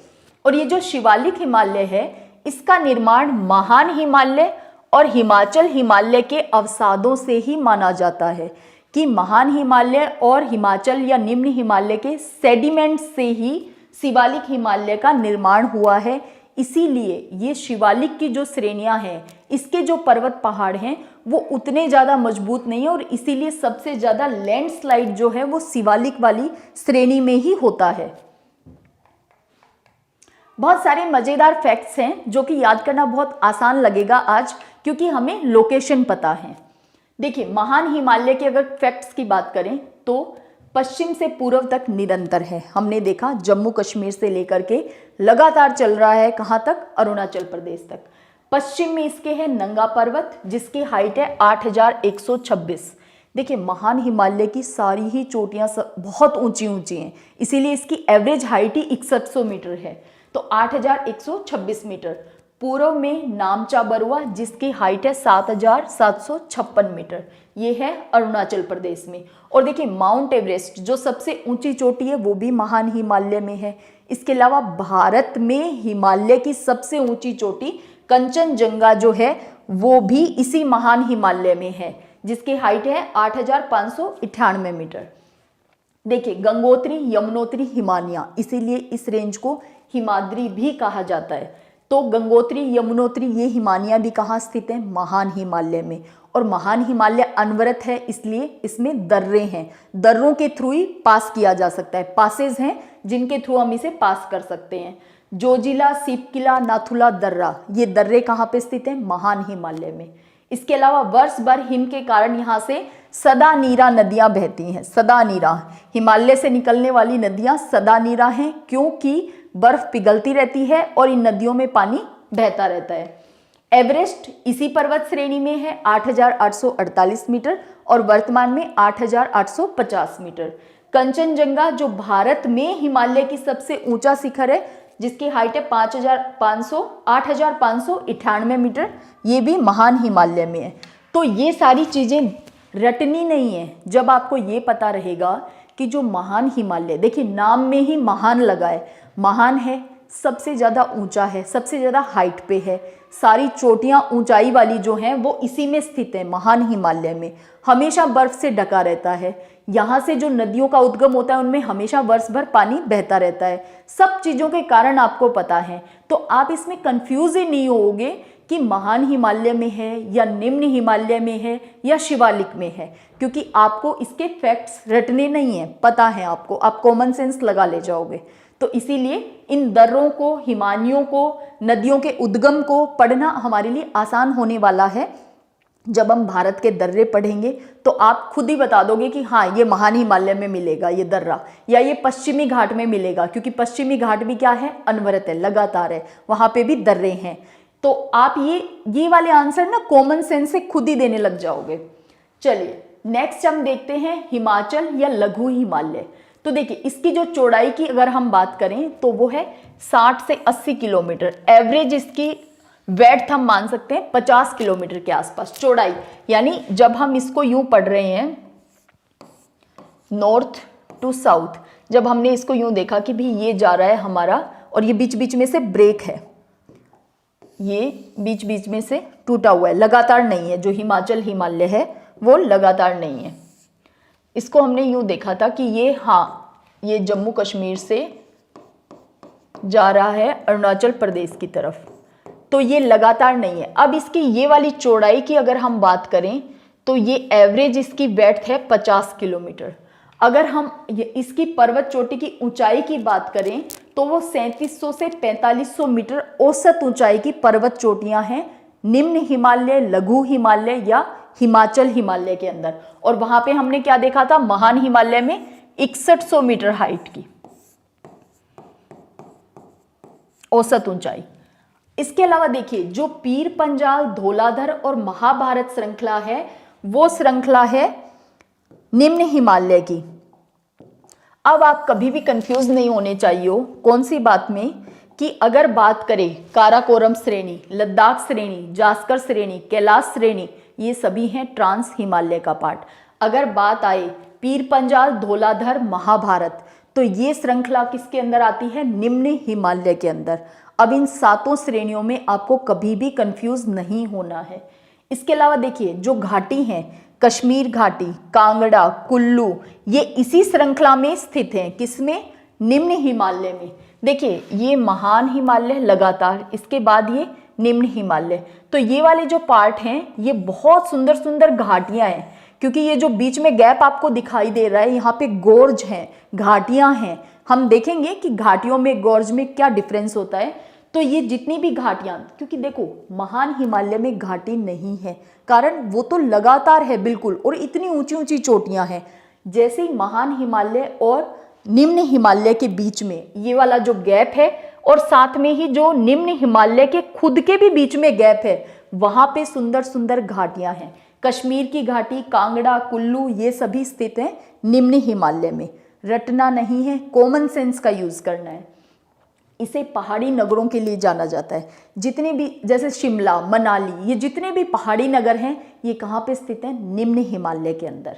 और ये जो शिवालिक हिमालय है इसका निर्माण महान हिमालय और हिमाचल हिमालय के अवसादों से ही माना जाता है, कि महान हिमालय और हिमाचल या निम्न हिमालय के सेडिमेंट से ही शिवालिक हिमालय का निर्माण हुआ है। इसीलिए ये शिवालिक की जो श्रेणियां हैं, इसके जो पर्वत पहाड़ हैं वो उतने ज़्यादा मजबूत नहीं है, और इसीलिए सबसे ज़्यादा लैंडस्लाइड जो है वो शिवालिक वाली श्रेणी में ही होता है। बहुत सारे मज़ेदार फैक्ट्स हैं जो कि याद करना बहुत आसान लगेगा आज, क्योंकि हमें लोकेशन पता है। देखिए, महान हिमालय के अगर फैक्ट्स की बात करें तो पश्चिम से पूर्व तक निरंतर है। हमने देखा जम्मू कश्मीर से लेकर के लगातार चल रहा है, कहाँ तक, अरुणाचल प्रदेश तक। पश्चिम में इसके है नंगा पर्वत जिसकी हाइट है 8126। देखिए, महान हिमालय की सारी ही चोटियाँ बहुत ऊंची ऊंची हैं, इसीलिए इसकी एवरेज हाइट ही 6100 मीटर है, तो 8126 मीटर। पूर्व में नामचा बरुआ जिसकी हाइट है 7756 मीटर, ये है अरुणाचल प्रदेश में। और देखिए, माउंट एवरेस्ट जो सबसे ऊंची चोटी है वो भी महान हिमालय में है। इसके अलावा भारत में हिमालय की सबसे ऊंची चोटी कंचनजंगा जो है वो भी इसी महान हिमालय में है, जिसकी हाइट है 8598 मीटर। देखिए, गंगोत्री, यमुनोत्री, हिमानिया, इसीलिए इस रेंज को हिमाद्री भी कहा जाता है। तो गंगोत्री, यमुनोत्री, ये हिमानिया भी कहाँ स्थित है, महान हिमालय में। और महान हिमालय अनवरत है, इसलिए इसमें दर्रे हैं, दर्रों के थ्रू ही पास किया जा सकता है, पासेज हैं जिनके थ्रू हम इसे पास कर सकते हैं। जोजिला, सिपकिला, नाथुला दर्रा, ये दर्रे कहाँ पे स्थित हैं, महान हिमालय में। इसके अलावा वर्ष भर हिम के कारण यहाँ से सदा नीरा नदियाँ बहती हैं। सदा नीरा, हिमालय से निकलने वाली नदियाँ सदा नीरा हैं, क्योंकि बर्फ पिघलती रहती है और इन नदियों में पानी बहता रहता है। एवरेस्ट इसी पर्वत श्रेणी में है 8848 मीटर और वर्तमान में 8850 मीटर। कंचनजंगा जो भारत में हिमालय की सबसे ऊंचा शिखर है जिसकी हाइट है 8598 मीटर, ये भी महान हिमालय में है। तो ये सारी चीज़ें रटनी नहीं है। जब आपको ये पता रहेगा कि जो महान हिमालय, देखिए नाम में ही महान लगा है, महान है, सबसे ज़्यादा ऊंचा है, सबसे ज़्यादा हाइट पे है, सारी चोटियाँ ऊंचाई वाली जो हैं वो इसी में स्थित है, महान हिमालय में। हमेशा बर्फ़ से ढका रहता है, यहाँ से जो नदियों का उद्गम होता है उनमें हमेशा वर्ष भर पानी बहता रहता है। सब चीज़ों के कारण आपको पता है, तो आप इसमें कंफ्यूज ही नहीं होगे कि महान हिमालय में है या निम्न हिमालय में है या शिवालिक में है, क्योंकि आपको इसके फैक्ट्स रटने नहीं हैं, पता है आपको, आप कॉमन सेंस लगा ले जाओगे। तो इसीलिए इन दर्रों को, हिमानियों को, नदियों के उद्गम को पढ़ना हमारे लिए आसान होने वाला है। जब हम भारत के दर्रे पढ़ेंगे तो आप खुद ही बता दोगे कि हाँ ये महान हिमालय में मिलेगा ये दर्रा, या ये पश्चिमी घाट में मिलेगा, क्योंकि पश्चिमी घाट भी क्या है, अनवरत है, लगातार है, वहां पे भी दर्रे हैं। तो आप ये वाले आंसर ना कॉमन सेंस से खुद ही देने लग जाओगे। चलिए नेक्स्ट हम देखते हैं हिमाचल या लघु हिमालय। तो देखिए इसकी जो चौड़ाई की अगर हम बात करें तो वो है 60 से 80 किलोमीटर। एवरेज इसकी वेड्थ हम मान सकते हैं 50 किलोमीटर के आसपास चौड़ाई। यानी जब हम इसको यूं पढ़ रहे हैं नॉर्थ टू साउथ, जब हमने इसको यूं देखा कि भी ये जा रहा है हमारा, और ये बीच बीच में से ब्रेक है, ये बीच बीच में से टूटा हुआ है, लगातार नहीं है। जो हिमाचल हिमालय है वो लगातार नहीं है। इसको हमने यूं देखा था कि ये, हाँ ये जम्मू कश्मीर से जा रहा है अरुणाचल प्रदेश की तरफ, तो ये लगातार नहीं है। अब इसकी ये वाली चौड़ाई की अगर हम बात करें तो ये एवरेज इसकी वेड्थ है 50 किलोमीटर। अगर हम इसकी पर्वत चोटी की ऊंचाई की बात करें तो वो 3700 से 4500 मीटर औसत ऊंचाई की पर्वत चोटियां हैं निम्न हिमालय, लघु हिमालय या हिमाचल हिमालय के अंदर। और वहां पे हमने क्या देखा था, महान हिमालय में 6100 मीटर हाइट की औसत ऊंचाई। इसके अलावा देखिए जो पीर पंजाल, धौलाधर और महाभारत श्रृंखला है वो श्रृंखला है निम्न हिमालय की। अब आप कभी भी कंफ्यूज नहीं होने चाहिए हो कौन सी बात में, कि अगर बात करें काराकोरम श्रेणी, लद्दाख श्रेणी, जास्कर श्रेणी, कैलाश श्रेणी, ये सभी हैं ट्रांस हिमालय का पार्ट। अगर बात आए पीर पंजाल, धौलाधर, महाभारत, तो ये श्रृंखला किसके अंदर आती है, निम्न हिमालय के अंदर। अब इन सातों श्रेणियों में आपको कभी भी कंफ्यूज नहीं होना है। इसके अलावा देखिए जो घाटी हैं, कश्मीर घाटी, कांगड़ा, कुल्लू, ये इसी श्रृंखला में स्थित हैं। किसमें, निम्न हिमालय में। देखिए ये महान हिमालय लगातार, इसके बाद ये निम्न हिमालय। तो ये वाले जो पार्ट हैं ये बहुत सुंदर सुंदर घाटियां हैं, क्योंकि ये जो बीच में गैप आपको दिखाई दे रहा है यहाँ पे गोर्ज हैं, घाटियां हैं। हम देखेंगे कि घाटियों में गोर्ज में क्या डिफरेंस होता है। तो ये जितनी भी घाटियां, क्योंकि देखो महान हिमालय में घाटी नहीं है, कारण वो तो लगातार है बिल्कुल, और इतनी ऊंची ऊंची चोटियां हैं। जैसे ही महान हिमालय और निम्न हिमालय के बीच में ये वाला जो गैप है, और साथ में ही जो निम्न हिमालय के खुद के भी बीच में गैप है, वहां पे सुंदर सुंदर घाटियां हैं। कश्मीर की घाटी, कांगड़ा, कुल्लू, ये सभी स्थित हैं निम्न हिमालय में। रटना नहीं है, कॉमन सेंस का यूज करना है। इसे पहाड़ी नगरों के लिए जाना जाता है। जितने भी जैसे शिमला, मनाली, ये जितने भी पहाड़ी नगर हैं ये कहाँ पे स्थित हैं, निम्न हिमालय के अंदर।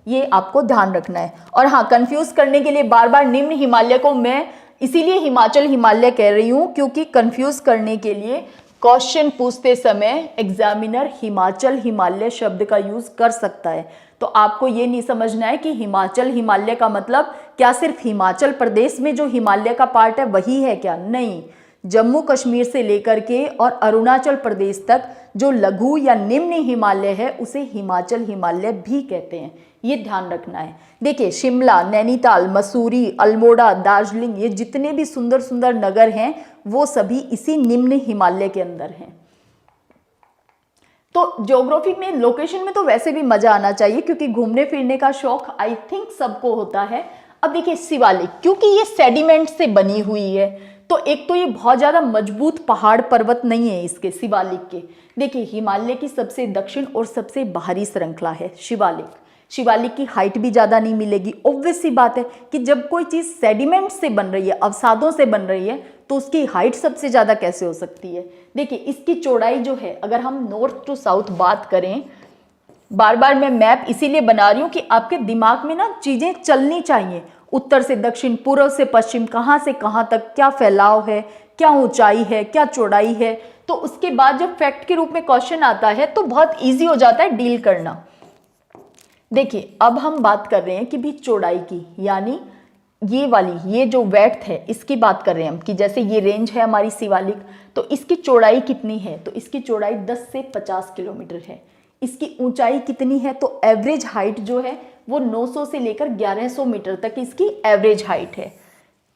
ये आपको ध्यान रखना है। और हाँ, कंफ्यूज करने के लिए बार बार निम्न हिमालय को मैं इसीलिए हिमाचल हिमालय कह रही हूँ, क्योंकि कंफ्यूज करने के लिए क्वेश्चन पूछते समय एग्जामिनर हिमाचल हिमालय शब्द का यूज कर सकता है। तो आपको ये नहीं समझना है कि हिमाचल हिमालय का मतलब क्या सिर्फ हिमाचल प्रदेश में जो हिमालय का पार्ट है वही है क्या, नहीं। जम्मू कश्मीर से लेकर के और अरुणाचल प्रदेश तक जो लघु या निम्न हिमालय है उसे हिमाचल हिमालय भी कहते हैं, ये ध्यान रखना है। देखिए शिमला, नैनीताल, मसूरी, अल्मोड़ा, दार्जिलिंग, ये जितने भी सुंदर सुंदर नगर हैं वो सभी इसी निम्न हिमालय के अंदर हैं। तो ज्योग्राफी में, लोकेशन में तो वैसे भी मजा आना चाहिए, क्योंकि घूमने फिरने का शौक आई थिंक सबको होता है। अब देखिए शिवालिक, क्योंकि ये सेडिमेंट से बनी हुई है, तो एक तो ये बहुत ज्यादा मजबूत पहाड़ पर्वत नहीं है इसके शिवालिक के। देखिए हिमालय की सबसे दक्षिण और सबसे बाहरी श्रृंखला है शिवालिक। शिवालिक की हाइट भी ज़्यादा नहीं मिलेगी। ऑब्वियस सी बात है कि जब कोई चीज़ सेडिमेंट से बन रही है, अवसादों से बन रही है, तो उसकी हाइट सबसे ज़्यादा कैसे हो सकती है। देखिए इसकी चौड़ाई जो है, अगर हम नॉर्थ टू साउथ बात करें, बार बार मैं मैप इसीलिए बना रही हूँ कि आपके दिमाग में ना चीज़ें चलनी चाहिए। उत्तर से दक्षिण, पूर्व से पश्चिम, कहाँ से कहाँ तक क्या फैलाव है, क्या ऊंचाई है, क्या चौड़ाई है। तो उसके बाद जब फैक्ट के रूप में क्वेश्चन आता है तो बहुत ईजी हो जाता है डील करना। देखिए अब हम बात कर रहे हैं कि भी चौड़ाई की, यानी ये वाली, ये जो वेड्थ है इसकी बात कर रहे हैं हम, कि जैसे ये रेंज है हमारी शिवालिक, तो इसकी चौड़ाई कितनी है, तो इसकी चौड़ाई 10 से 50 किलोमीटर है। इसकी ऊंचाई कितनी है, तो एवरेज हाइट जो है वो 900 से लेकर 1100 मीटर तक इसकी एवरेज हाइट है।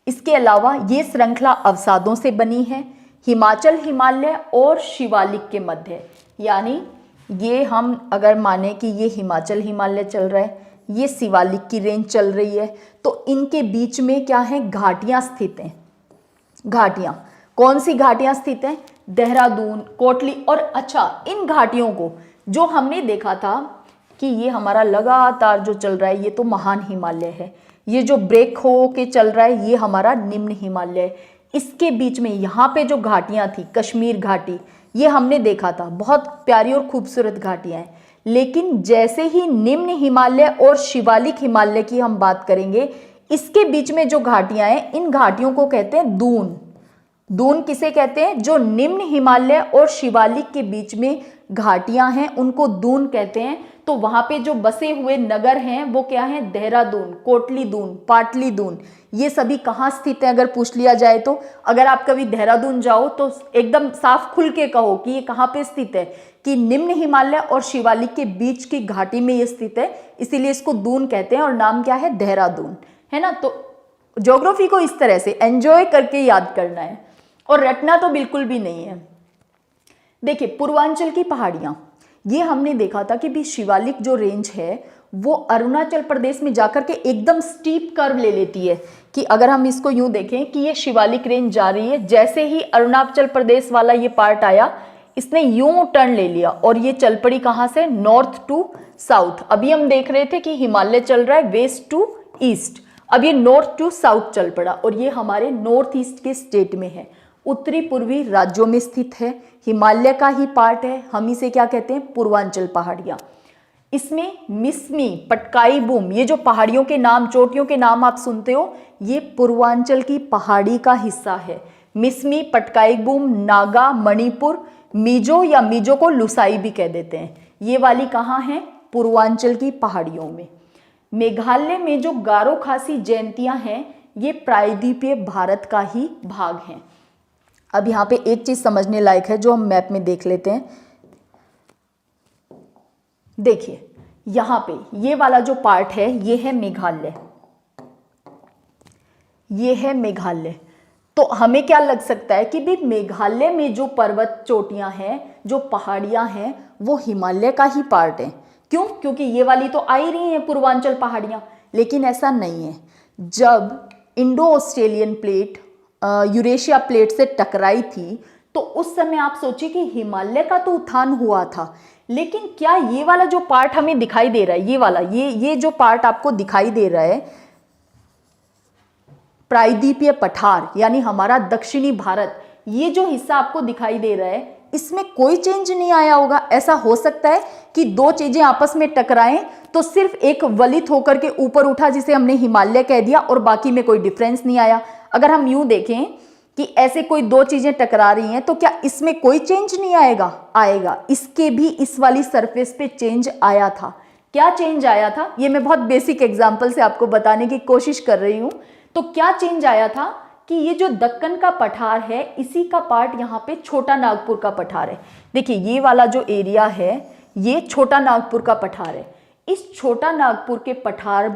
इसके अलावा ये श्रृंखला अवसादों से बनी है, हिमाचल हिमालय और शिवालिक के मध्य। यानी ये हम अगर माने कि ये हिमाचल हिमालय चल रहा है, ये शिवालिक की रेंज चल रही है, तो इनके बीच में क्या है, घाटियां स्थित हैं। घाटियां, कौन सी घाटियां स्थित हैं? देहरादून, कोटली। और अच्छा, इन घाटियों को जो हमने देखा था कि ये हमारा लगातार जो चल रहा है ये तो महान हिमालय है, ये जो ब्रेक हो के चल रहा है ये हमारा निम्न हिमालय है। इसके बीच में यहाँ पे जो घाटियाँ थी, कश्मीर घाटी, ये हमने देखा था, बहुत प्यारी और खूबसूरत घाटियाँ हैं। लेकिन जैसे ही निम्न हिमालय और शिवालिक हिमालय की हम बात करेंगे, इसके बीच में जो घाटियाँ हैं, इन घाटियों को कहते हैं दून। दून किसे कहते हैं? जो निम्न हिमालय और शिवालिक के बीच में घाटियां हैं उनको दून कहते हैं। तो वहां पे जो बसे हुए नगर हैं वो क्या हैं? देहरादून, कोटली दून, पाटली दून, ये सभी कहाँ स्थित हैं अगर पूछ लिया जाए तो? अगर आप कभी देहरादून जाओ तो एकदम साफ खुल के कहो कि ये कहाँ पे स्थित है, कि निम्न हिमालय और शिवालिक के बीच की घाटी में ये स्थित है, इसीलिए इसको दून कहते हैं और नाम क्या है? देहरादून, है ना। तो ज्योग्राफी को इस तरह से एंजॉय करके याद करना है और रटना तो बिल्कुल भी नहीं है। देखिए, पूर्वांचल की पहाड़ियां, ये हमने देखा था कि भी शिवालिक जो रेंज है वो अरुणाचल प्रदेश में जाकर के एकदम स्टीप कर्व ले लेती है, कि अगर हम इसको यूं देखें कि ये शिवालिक रेंज जा रही है, जैसे ही अरुणाचल प्रदेश वाला ये पार्ट आया, इसने यूं टर्न ले लिया और ये चल पड़ी कहां से? North to south. अभी हम देख रहे थे कि हिमालय चल रहा है वेस्ट टू ईस्ट, अब ये नॉर्थ टू साउथ चल पड़ा और ये हमारे नॉर्थ ईस्ट के स्टेट में है, उत्तरी पूर्वी राज्यों में स्थित है, हिमालय का ही पार्ट है। हम इसे क्या कहते हैं? पूर्वांचल पहाड़ियां। इसमें मिसमी, पटकाई बूम, ये जो पहाड़ियों के नाम, चोटियों के नाम आप सुनते हो, ये पूर्वांचल की पहाड़ी का हिस्सा है। मिसमी, पटकाई बूम, नागा, मणिपुर, मिजो या मिजो को लुसाई भी कह देते हैं, ये वाली कहाँ है? पूर्वांचल की पहाड़ियों में। मेघालय में जो गारो खासी जयंतियां हैं, ये प्रायद्वीपीय भारत का ही भाग हैं। अब यहाँ पे एक चीज समझने लायक है जो हम मैप में देख लेते हैं। देखिए, यहाँ पे ये वाला जो पार्ट है ये है मेघालय, ये है मेघालय। तो हमें क्या लग सकता है कि भी मेघालय में जो पर्वत चोटियां हैं, जो पहाड़ियां हैं, वो हिमालय का ही पार्ट है। क्यों? क्योंकि ये वाली तो आ ही रही हैं पूर्वांचल पहाड़ियां। लेकिन ऐसा नहीं है। जब Indo Australian plate Eurasia plate से टकराई थी तो उस समय आप सोचिए कि हिमालय का तो उत्थान हुआ था, लेकिन क्या ये वाला जो पार्ट हमें दिखाई दे रहा है, ये वाला, ये जो पार्ट आपको दिखाई दे रहा है, प्रायद्वीपीय पठार यानी हमारा दक्षिणी भारत, ये जो हिस्सा आपको दिखाई दे रहा है, इसमें कोई चेंज नहीं आया होगा। ऐसा हो सकता है कि दो चीजें आपस में टकराएं तो सिर्फ एक वलित होकर के ऊपर उठा जिसे हमने हिमालय कह दिया और बाकी में कोई डिफरेंस नहीं आया। अगर हम यूं देखें कि ऐसे कोई दो चीजें टकरा रही हैं तो क्या इसमें कोई चेंज नहीं आएगा? आएगा। इसके भी इस वाली सरफेस पे चेंज आया था। क्या चेंज आया था? ये मैं बहुत बेसिक एग्जांपल से आपको बताने की कोशिश कर रही हूं। तो क्या चेंज आया था कि ये जो दक्कन का पठार है, इसी का पार्ट यहाँ पे छोटा नागपुर का पठार है। देखिए, ये वाला जो एरिया है ये छोटा नागपुर का पठार है। इस छोटा नागपुर के पठार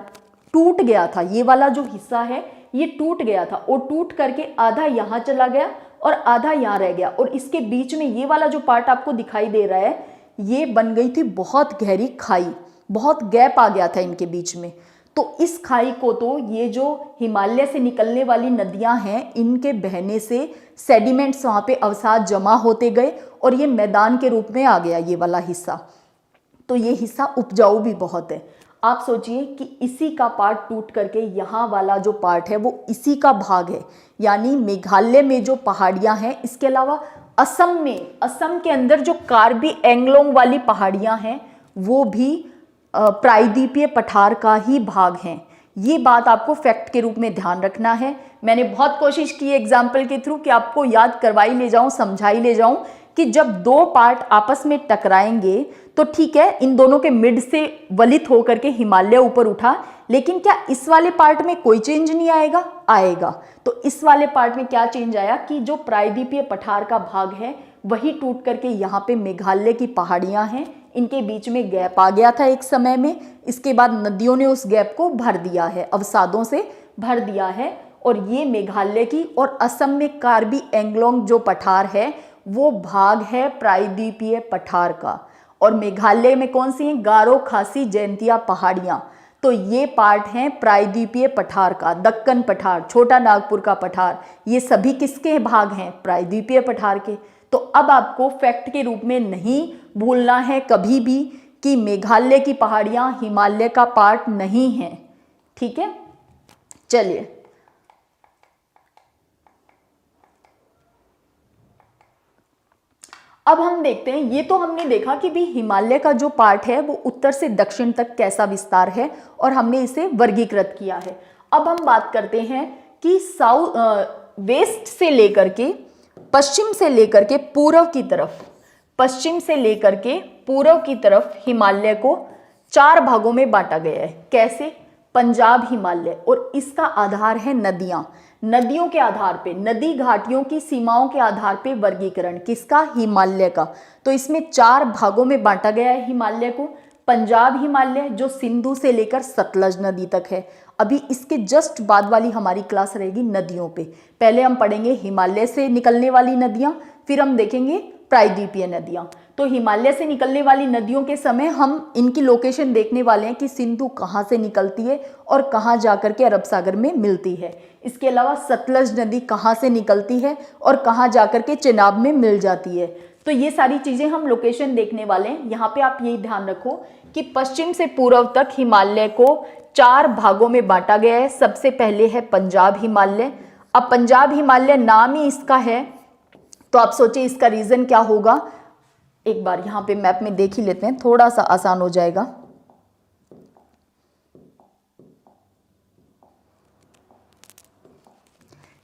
टूट गया था, ये वाला जो हिस्सा है ये टूट गया था और टूट करके आधा यहाँ चला गया और आधा यहाँ रह गया, और इसके बीच में ये वाला जो पार्ट आपको दिखाई दे रहा है, ये बन गई थी बहुत गहरी खाई, बहुत गैप आ गया था इनके बीच में। तो इस खाई को तो ये जो हिमालय से निकलने वाली नदियां हैं, इनके बहने से सेडिमेंट्स वहाँ पे अवसाद जमा होते गए और ये मैदान के रूप में आ गया ये वाला हिस्सा। तो ये हिस्सा उपजाऊ भी बहुत है। आप सोचिए कि इसी का पार्ट टूट करके यहाँ वाला जो पार्ट है वो इसी का भाग है। यानी मेघालय में जो पहाड़ियाँ हैं, इसके अलावा असम में, असम के अंदर जो कार्बी एंगलोंग वाली पहाड़ियाँ हैं वो भी प्रायद्वीपीय पठार का ही भाग हैं। ये बात आपको फैक्ट के रूप में ध्यान रखना है। मैंने बहुत कोशिश की एग्जाम्पल के थ्रू कि आपको याद करवाई ले जाऊं, समझाई ले जाऊं कि जब दो पार्ट आपस में टकराएंगे तो ठीक है, इन दोनों के मिड से वलित होकर के हिमालय ऊपर उठा, लेकिन क्या इस वाले पार्ट में कोई चेंज नहीं आएगा? आएगा। तो इस वाले पार्ट में क्या चेंज आया कि जो प्रायद्वीपीय पठार का भाग है वही टूट करके यहाँ पे मेघालय की पहाड़ियाँ हैं, इनके बीच में गैप आ गया था एक समय में। इसके बाद नदियों ने उस गैप को भर दिया है, अवसादों से भर दिया है, और ये मेघालय की, और असम में कार्बी एंगलोंग जो पठार है वो भाग है प्रायद्वीपीय पठार का। और मेघालय में कौन सी हैं? गारो, खासी, जयंतिया पहाड़ियां। तो ये पार्ट हैं प्रायद्वीपीय पठार का। दक्कन पठार, छोटा नागपुर का पठार, ये सभी किसके भाग हैं? प्रायद्वीपीय पठार के। तो अब आपको फैक्ट के रूप में नहीं भूलना है कभी भी कि मेघालय की पहाड़ियां हिमालय का पार्ट नहीं है। ठीक है, चलिए अब हम देखते हैं। ये तो हमने देखा कि भी हिमालय का जो पार्ट है वो उत्तर से दक्षिण तक कैसा विस्तार है और हमने इसे वर्गीकृत किया है। अब हम बात करते हैं कि वेस्ट से लेकर के पश्चिम से लेकर के पूर्व की तरफ, पश्चिम से लेकर के पूर्व की तरफ हिमालय को 4 भागों में बांटा गया है। कैसे? पंजाब हिमालय, और इसका आधार है नदियां। नदियों के आधार पे, नदी घाटियों की सीमाओं के आधार पे वर्गीकरण किसका? हिमालय का। तो इसमें 4 भागों में बांटा गया है हिमालय को। पंजाब हिमालय जो सिंधु से लेकर सतलज नदी तक है। अभी इसके जस्ट बाद वाली हमारी क्लास रहेगी नदियों पे। पहले हम पढ़ेंगे हिमालय से निकलने वाली नदियां, फिर हम देखेंगे प्रायद्वीपीय नदियां। तो हिमालय से निकलने वाली नदियों के समय हम इनकी लोकेशन देखने वाले हैं कि सिंधु कहाँ से निकलती है और कहाँ जाकर के अरब सागर में मिलती है। इसके अलावा सतलज नदी कहाँ से निकलती है और कहाँ जाकर के चेनाब में मिल जाती है। तो ये सारी चीजें हम लोकेशन देखने वाले हैं। यहाँ पे आप यही ध्यान रखो कि पश्चिम से पूर्व तक हिमालय को 4 भागों में बांटा गया है। सबसे पहले है पंजाब हिमालय। अब पंजाब हिमालय नाम ही इसका है, तो आप सोचिए इसका रीजन क्या होगा। एक बार यहाँ पे मैप में देख ही लेते हैं, थोड़ा सा आसान हो जाएगा।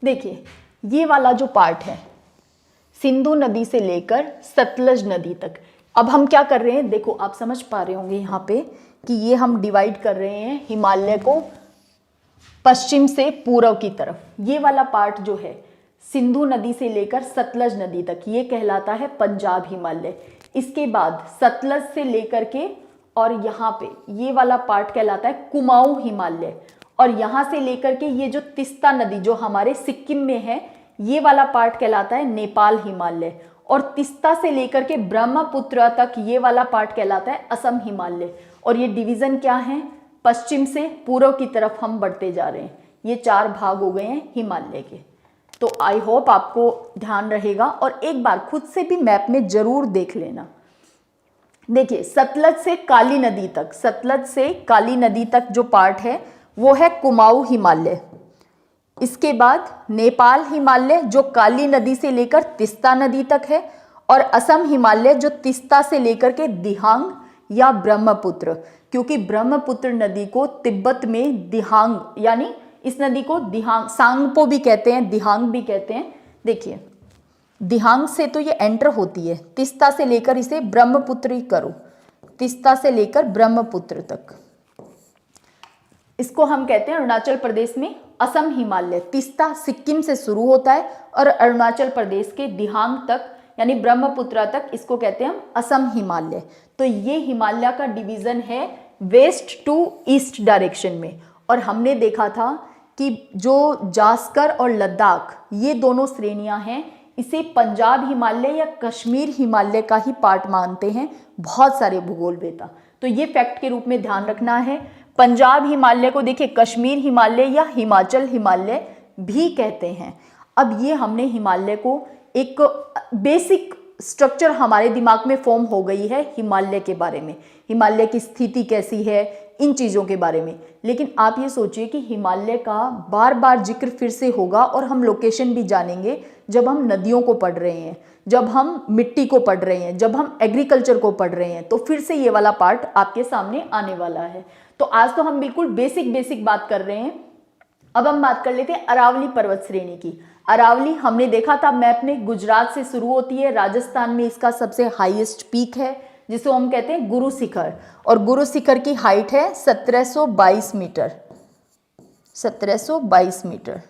देखिए ये वाला जो पार्ट है सिंधु नदी से लेकर सतलज नदी तक। अब हम क्या कर रहे हैं, देखो आप समझ पा रहे होंगे यहाँ पे कि ये हम डिवाइड कर रहे हैं हिमालय को पश्चिम से पूर्व की तरफ। ये वाला पार्ट जो है सिंधु नदी से लेकर सतलज नदी तक, ये कहलाता है पंजाब हिमालय। इसके बाद सतलज से लेकर के और यहाँ पे ये वाला पार्ट कहलाता है कुमाऊं हिमालय। और यहाँ से लेकर के ये जो तीस्ता नदी जो हमारे सिक्किम में है, ये वाला पार्ट कहलाता है नेपाल हिमालय। और तीस्ता से लेकर के ब्रह्मपुत्र तक ये वाला पार्ट कहलाता है असम हिमालय। और ये डिवीजन क्या है? पश्चिम से पूर्व की तरफ हम बढ़ते जा रहे हैं। ये 4 भाग हो गए हैं हिमालय के। तो आई होप आपको ध्यान रहेगा और एक बार खुद से भी मैप में जरूर देख लेना। देखिए सतलज से काली नदी तक, सतलज से काली नदी तक जो पार्ट है वो है कुमाऊं हिमालय। इसके बाद नेपाल हिमालय जो काली नदी से लेकर तीस्ता नदी तक है। और असम हिमालय जो तीस्ता से लेकर के दिहांग या ब्रह्मपुत्र, क्योंकि ब्रह्मपुत्र नदी को तिब्बत में दिहांग, यानी इस नदी को दिहांग सांगपो भी कहते हैं, दिहांग भी कहते हैं। देखिए दिहांग से तो ये एंटर होती है, तीस्ता से लेकर इसे ब्रह्मपुत्र ही करो, तीस्ता से लेकर ब्रह्मपुत्र तक। इसको हम कहते हैं अरुणाचल प्रदेश में असम हिमालय। तीस्ता सिक्किम से शुरू होता है और अरुणाचल प्रदेश के दिहांग तक यानी ब्रह्मपुत्र तक इसको कहते हैं हम असम हिमालय। तो ये हिमालय का डिवीजन है वेस्ट टू ईस्ट डायरेक्शन में। और हमने देखा था कि जो जास्कर और लद्दाख ये दोनों श्रेणियां हैं, इसे पंजाब हिमालय या कश्मीर हिमालय का ही पार्ट मानते हैं बहुत सारे भूगोलवेता। तो ये फैक्ट के रूप में ध्यान रखना है। पंजाब हिमालय को देखिए कश्मीर हिमालय या हिमाचल हिमालय भी कहते हैं। अब ये हमने हिमालय को एक बेसिक स्ट्रक्चर हमारे दिमाग में फॉर्म हो गई है हिमालय के बारे में, हिमालय की स्थिति कैसी है, इन चीज़ों के बारे में। लेकिन आप ये सोचिए कि हिमालय का बार बार जिक्र फिर से होगा और हम लोकेशन भी जानेंगे जब हम नदियों को पढ़ रहे हैं, जब हम मिट्टी को पढ़ रहे हैं, जब हम एग्रीकल्चर को पढ़ रहे हैं, तो फिर से ये वाला पार्ट आपके सामने आने वाला है। तो आज तो हम बिल्कुल बेसिक बात कर रहे हैं। अब हम बात कर लेते हैं अरावली पर्वत श्रेणी की। अरावली हमने देखा था मैप में गुजरात से शुरू होती है, राजस्थान में इसका सबसे हाईएस्ट पीक है जिसको हम कहते हैं गुरु शिखर। और गुरु शिखर की हाइट है 1722 मीटर, 1722 मीटर।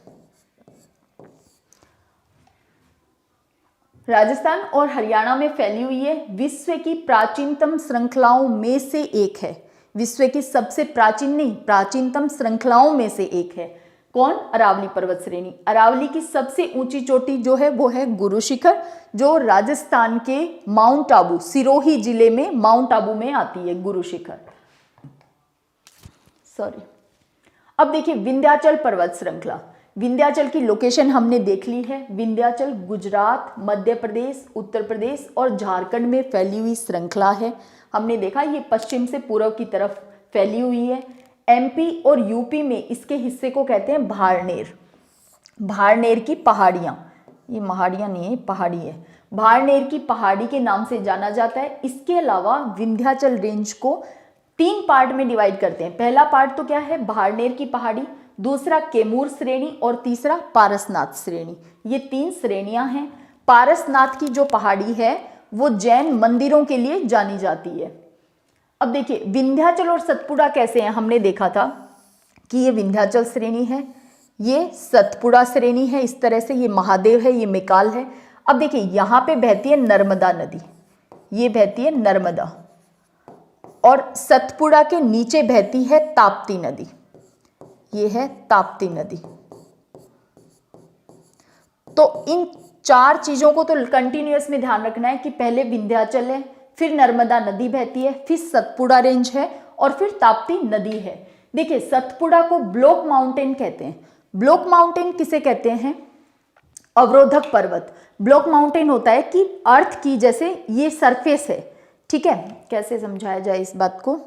राजस्थान और हरियाणा में फैली हुई है, विश्व की प्राचीनतम श्रृंखलाओं में से एक है। विश्व की सबसे प्राचीन नहीं, प्राचीनतम श्रृंखलाओं में से एक है। कौन? अरावली पर्वत श्रेणी। अरावली की सबसे ऊंची चोटी जो है वो है गुरु शिखर, जो राजस्थान के माउंट आबू, सिरोही जिले में माउंट आबू में आती है गुरु शिखर। सॉरी। अब देखिए विंध्याचल पर्वत श्रृंखला। विंध्याचल की लोकेशन हमने देख ली है। विंध्याचल गुजरात, मध्य प्रदेश, उत्तर प्रदेश और झारखंड में फैली हुई श्रृंखला है। हमने देखा ये पश्चिम से पूर्व की तरफ फैली हुई है। एमपी और यूपी में इसके हिस्से को कहते हैं भाड़नेर। भाड़नेर की पहाड़ियाँ, ये पहाड़ियाँ नहीं है, पहाड़ी है। भाड़नेर की पहाड़ी के नाम से जाना जाता है। इसके अलावा विंध्याचल रेंज को 3 पार्ट में डिवाइड करते हैं। पहला पार्ट तो क्या है? भाड़नेर की पहाड़ी, दूसरा कैमूर श्रेणी और तीसरा पारसनाथ श्रेणी। ये 3 श्रेणियां हैं। पारसनाथ की जो पहाड़ी है वो जैन मंदिरों के लिए जानी जाती है। अब देखिए विंध्याचल और सतपुड़ा कैसे हैं। हमने देखा था कि ये विंध्याचल श्रेणी है, ये सतपुड़ा श्रेणी है, इस तरह से ये महादेव है, ये मेकाल है। अब देखिए यहाँ पे बहती है नर्मदा नदी, ये बहती है नर्मदा, और सतपुड़ा के नीचे बहती है ताप्ती नदी, ये है ताप्ती नदी। तो इन 4 चीजों को तो कंटिन्यूअस में ध्यान रखना है कि पहले विंध्याचल है, फिर नर्मदा नदी बहती है, फिर सतपुड़ा रेंज है और फिर ताप्ती नदी है। देखिए सतपुड़ा को ब्लॉक माउंटेन कहते हैं। ब्लॉक माउंटेन किसे कहते हैं? अवरोधक पर्वत। ब्लॉक माउंटेन होता है कि अर्थ की जैसे ये सरफेस है, ठीक है, कैसे समझाया जाए इस बात को?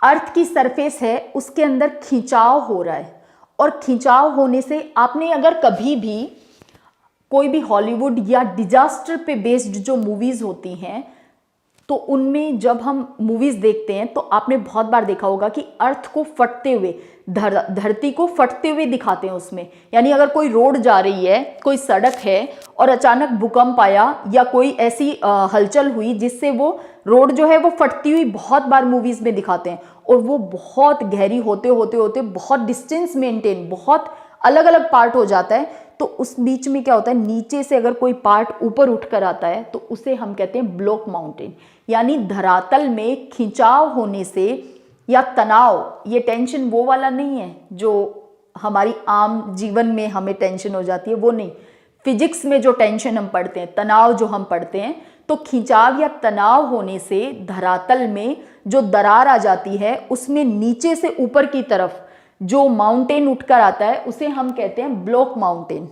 अर्थ की सरफेस है, उसके अंदर खिंचाव हो रहा है, और खिंचाव होने से आपने अगर कभी भी कोई भी हॉलीवुड या डिजास्टर पे बेस्ड जो मूवीज होती हैं तो उनमें जब हम मूवीज देखते हैं तो आपने बहुत बार देखा होगा कि अर्थ को फटते हुए, धरती को फटते हुए दिखाते हैं उसमें। यानी अगर कोई रोड जा रही है, कोई सड़क है और अचानक भूकंप आया या कोई ऐसी हलचल हुई जिससे वो रोड जो है वो फटती हुई बहुत बार मूवीज में दिखाते हैं, और वो बहुत गहरी होते होते होते बहुत डिस्टेंस मेंटेन, बहुत अलग अलग पार्ट हो जाता है। तो उस बीच में क्या होता है, नीचे से अगर कोई पार्ट ऊपर उठ कर आता है तो उसे हम कहते हैं ब्लॉक माउंटेन। यानी धरातल में खिंचाव होने से या तनाव, ये टेंशन वो वाला नहीं है जो हमारी आम जीवन में हमें टेंशन हो जाती है, वो नहीं। फिजिक्स में जो टेंशन हम पढ़ते हैं, तनाव जो हम पढ़ते हैं, तो खिंचाव या तनाव होने से धरातल में जो दरार आ जाती है उसमें नीचे से ऊपर की तरफ जो माउंटेन उठकर आता है उसे हम कहते हैं ब्लॉक माउंटेन।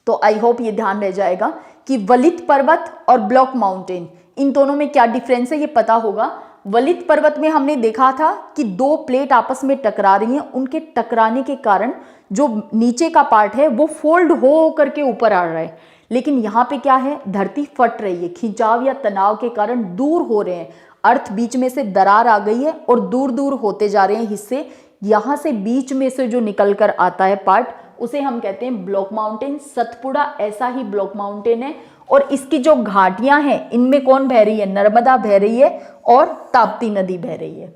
तो आई होप ये ध्यान रह जाएगा कि वलित पर्वत और ब्लॉक माउंटेन, इन दोनों में क्या डिफरेंस है ये पता होगा। वलित पर्वत में हमने देखा था कि 2 प्लेट आपस में टकरा रही हैं, उनके टकराने के कारण जो नीचे का पार्ट है वो फोल्ड हो करके ऊपर आ रहा है। लेकिन यहाँ पे क्या है, धरती फट रही है, खिंचाव या तनाव के कारण दूर हो रहे हैं, अर्थ बीच में से दरार आ गई है और दूर दूर होते जा रहे हैं हिस्से। यहाँ से बीच में से जो निकल कर आता है पार्ट उसे हम कहते हैं ब्लॉक माउंटेन। सतपुड़ा ऐसा ही ब्लॉक माउंटेन है, और इसकी जो घाटियां हैं इनमें कौन बह रही है? नर्मदा बह रही है और ताप्ती नदी बह रही है।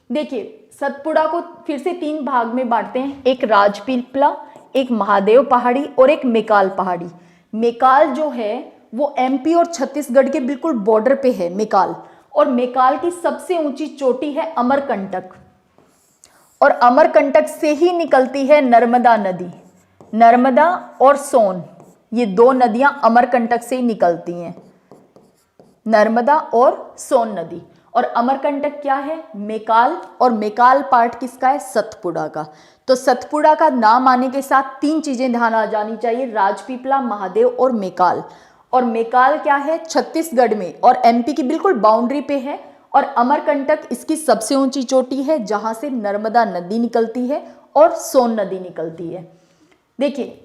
देखिए सतपुड़ा को फिर से 3 भाग में बांटते हैं, एक राजपीपला, एक महादेव पहाड़ी और एक मेकाल पहाड़ी। मेकाल जो है वो एमपी और छत्तीसगढ़ के बिल्कुल बॉर्डर पे है मेकाल, और मेकाल की सबसे ऊंची चोटी है अमरकंटक, और अमरकंटक से ही निकलती है नर्मदा नदी। नर्मदा और सोन, ये 2 नदियां अमरकंटक से ही निकलती हैं, नर्मदा और सोन नदी। और अमरकंटक क्या है? मेकाल, और मेकाल पार्ट किसका है? सतपुड़ा का। तो सतपुड़ा का नाम आने के साथ 3 चीजें ध्यान आ जानी चाहिए, राजपीपला, महादेव और मेकाल। और मेकाल क्या है? छत्तीसगढ़ में और एमपी की बिल्कुल बाउंड्री पे है, और अमरकंटक इसकी सबसे ऊंची चोटी है जहां से नर्मदा नदी निकलती है और सोन नदी निकलती है। देखिए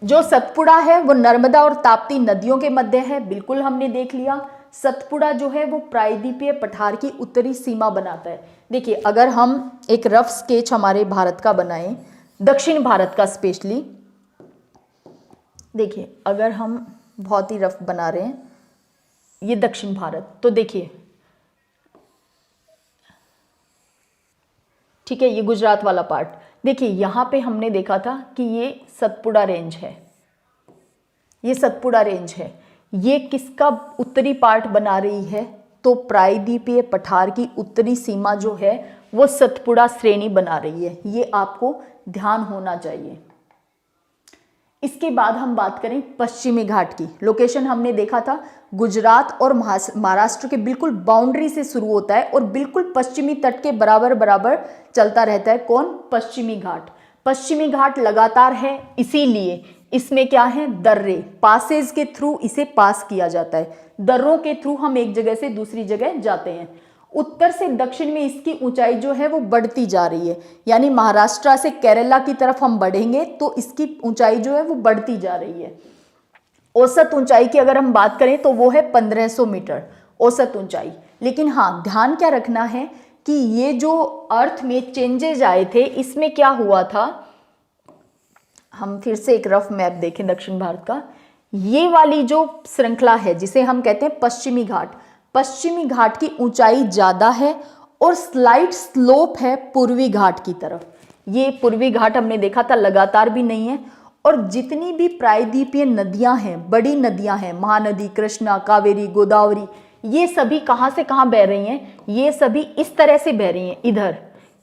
जो सतपुड़ा है वो नर्मदा और ताप्ती नदियों के मध्य है, बिल्कुल हमने देख लिया। सतपुड़ा जो है वो प्रायद्वीपीय पठार की उत्तरी सीमा बनाता है। देखिए अगर हम एक रफ स्केच हमारे भारत का बनाएं, दक्षिण भारत का स्पेशली, देखिए अगर हम बहुत ही रफ बना रहे हैं ये दक्षिण भारत, तो देखिए ठीक है, ये गुजरात वाला पार्ट। देखिए यहाँ पे हमने देखा था कि ये सतपुड़ा रेंज है, ये सतपुड़ा रेंज है। ये किसका उत्तरी पार्ट बना रही है? तो प्रायद्वीपीय पठार की उत्तरी सीमा जो है वो सतपुड़ा श्रेणी बना रही है। ये आपको ध्यान होना चाहिए। इसके बाद हम बात करें पश्चिमी घाट की। लोकेशन हमने देखा था गुजरात और महाराष्ट्र के बिल्कुल बाउंड्री से शुरू होता है और बिल्कुल पश्चिमी तट के बराबर बराबर चलता रहता है। कौन? पश्चिमी घाट। पश्चिमी घाट लगातार है, इसीलिए इसमें क्या है? दर्रे, पासेज के थ्रू इसे पास किया जाता है। दर्रों के थ्रू हम एक जगह से दूसरी जगह जाते हैं। उत्तर से दक्षिण में इसकी ऊंचाई जो है वो बढ़ती जा रही है, यानी महाराष्ट्र से केरला की तरफ हम बढ़ेंगे तो इसकी ऊंचाई जो है वो बढ़ती जा रही है। औसत ऊंचाई की अगर हम बात करें तो वो है 1500 मीटर औसत ऊंचाई। लेकिन हाँ, ध्यान क्या रखना है कि ये जो अर्थ में चेंजेज आए थे, इसमें क्या हुआ था, हम फिर से एक रफ मैप देखें दक्षिण भारत का। ये वाली जो श्रृंखला है जिसे हम कहते हैं पश्चिमी घाट, पश्चिमी घाट की ऊंचाई ज्यादा है और स्लाइड स्लोप है पूर्वी घाट की तरफ। ये पूर्वी घाट हमने देखा था लगातार भी नहीं है। और जितनी भी प्रायद्वीपीय नदियां हैं, बड़ी नदियां हैं, महानदी, कृष्णा, कावेरी, गोदावरी, ये सभी कहां से कहां बह रही हैं? ये सभी इस तरह से बह रही हैं, इधर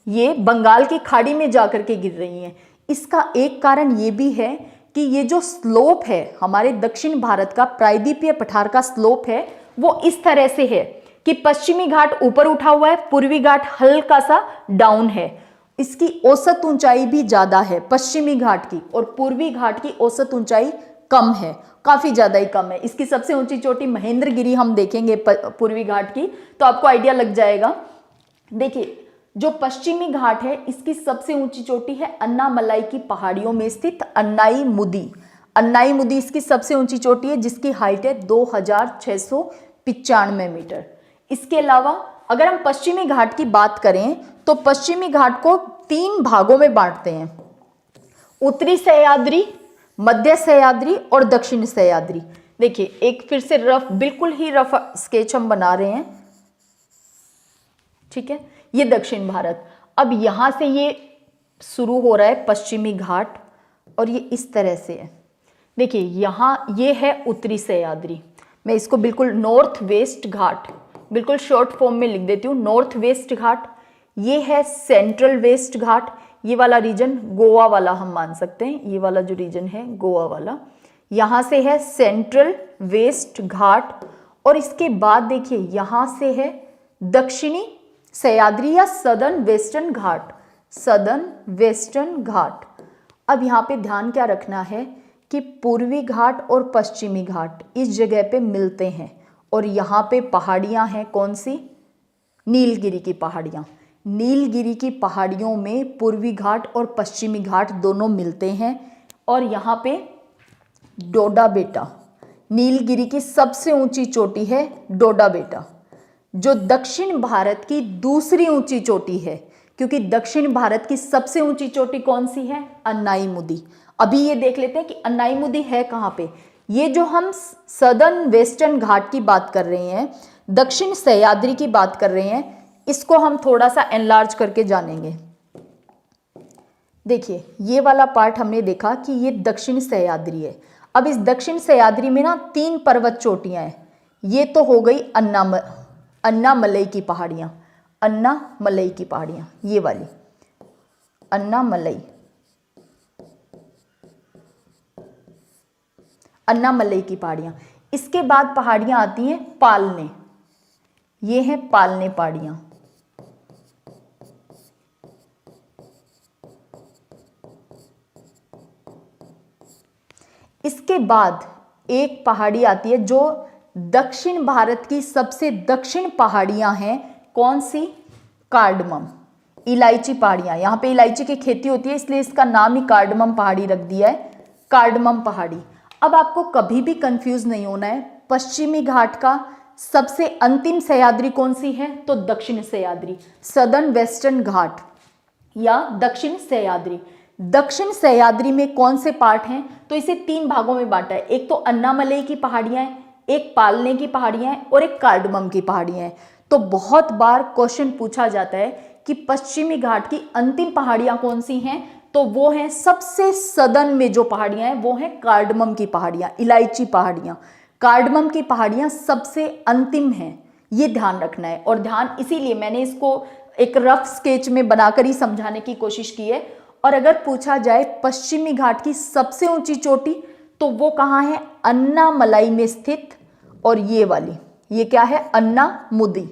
ये बंगाल की खाड़ी में जाकर के गिर रही हैं। इसका एक कारण ये भी है कि ये जो स्लोप है हमारे दक्षिण भारत का, प्रायद्वीपीय पठार का स्लोप है, वो इस तरह से है कि पश्चिमी घाट ऊपर उठा हुआ है, पूर्वी घाट हल्का सा डाउन है। इसकी औसत ऊंचाई भी ज्यादा है पश्चिमी घाट की, और पूर्वी घाट की औसत ऊंचाई कम है, काफी ज्यादा ही कम है। इसकी सबसे ऊंची चोटी महेंद्रगिरी हम देखेंगे पूर्वी घाट की, तो आपको आइडिया लग जाएगा। देखिए, जो पश्चिमी घाट है इसकी सबसे ऊंची चोटी है अन्नामलाई की पहाड़ियों में स्थित अन्नाई मुदी। अन्नाई मुदी इसकी सबसे ऊंची चोटी है जिसकी हाइट है 2695 मीटर। इसके अलावा अगर हम पश्चिमी घाट की बात करें तो पश्चिमी घाट को 3 भागों में बांटते हैं, उत्तरी सह्याद्री, मध्य सह्याद्री और दक्षिण सह्याद्री। देखिए, एक फिर से बिल्कुल ही रफ स्केच हम बना रहे हैं, ठीक है। ये दक्षिण भारत, अब यहां से ये शुरू हो रहा है पश्चिमी घाट और ये इस तरह से है। देखिए, यहां ये है उत्तरी सह्याद्री, मैं इसको बिल्कुल नॉर्थ वेस्ट घाट बिल्कुल शॉर्ट फॉर्म में लिख देती हूँ, नॉर्थ वेस्ट घाट। ये है सेंट्रल वेस्ट घाट, ये वाला रीजन गोवा वाला हम मान सकते हैं, ये वाला जो रीजन है गोवा वाला, यहाँ से है सेंट्रल वेस्ट घाट। और इसके बाद देखिए यहाँ से है दक्षिणी सह्याद्री या सदर्न वेस्टर्न घाट, सदर्न वेस्टर्न घाट। अब यहाँ पे ध्यान क्या रखना है कि पूर्वी घाट और पश्चिमी घाट इस जगह पे मिलते हैं और यहाँ पे पहाड़ियाँ हैं, कौन सी? नीलगिरी की पहाड़ियाँ। नीलगिरी की पहाड़ियों में पूर्वी घाट और पश्चिमी घाट दोनों मिलते हैं और यहाँ पे डोडा बेटा, नीलगिरी की सबसे ऊंची चोटी है डोडा बेटा, जो दक्षिण भारत की दूसरी ऊंची चोटी है, क्योंकि दक्षिण भारत की सबसे ऊंची चोटी कौन सी है? अन्नाई मुदी। अभी ये देख लेते हैं कि अन्नाई मुदी है कहाँ पे। ये जो हम सदर्न वेस्टर्न घाट की बात कर रहे हैं, दक्षिण सह्याद्री की बात कर रहे हैं, इसको हम थोड़ा सा एनलार्ज करके जानेंगे। देखिए, ये वाला पार्ट हमने देखा कि ये दक्षिण सह्याद्री है। अब इस दक्षिण सह्याद्री में ना 3 पर्वत चोटियां हैं। ये तो हो गई अन्नामलई की पहाड़ियां, अन्नामलई की पहाड़ियां, ये वाली अन्नामलई की पहाड़ियां। इसके बाद पहाड़ियां आती हैं पालने, ये हैं पालने पहाड़ियां। इसके बाद एक पहाड़ी आती है जो दक्षिण भारत की सबसे दक्षिण पहाड़ियां हैं, कौन सी? कार्डमम, इलायची पहाड़ियां। यहाँ पे इलायची की खेती होती है इसलिए इसका नाम ही कार्डमम पहाड़ी रख दिया है, कार्डमम पहाड़ी। अब आपको कभी भी कंफ्यूज नहीं होना है, पश्चिमी घाट का सबसे अंतिम सह्याद्री कौन सी है? तो दक्षिण सह्याद्री, सदर्न वेस्टर्न घाट या दक्षिण सह्याद्री। दक्षिण सह्याद्री में कौन से पार्ट हैं? तो इसे 3 भागों में बांटा है, एक तो अन्नामलई की पहाड़ियां हैं, एक पालने की पहाड़ियां हैं और एक कार्डमम की पहाड़ियां हैं। तो बहुत बार क्वेश्चन पूछा जाता है कि पश्चिमी घाट की अंतिम पहाड़ियां कौन सी हैं? तो वो हैं सबसे सदर्न में जो पहाड़ियां हैं वो हैं कार्डमम की पहाड़ियां, इलायची पहाड़ियां। कार्डमम की पहाड़ियां सबसे अंतिम हैं, ये ध्यान रखना है। और ध्यान इसीलिए मैंने इसको एक रफ स्केच में बनाकर ही समझाने की कोशिश की है। और अगर पूछा जाए पश्चिमी घाट की सबसे ऊंची चोटी, तो वो कहाँ है? अन्नामलाई में स्थित। और ये वाली, ये क्या है? अन्नामुदी,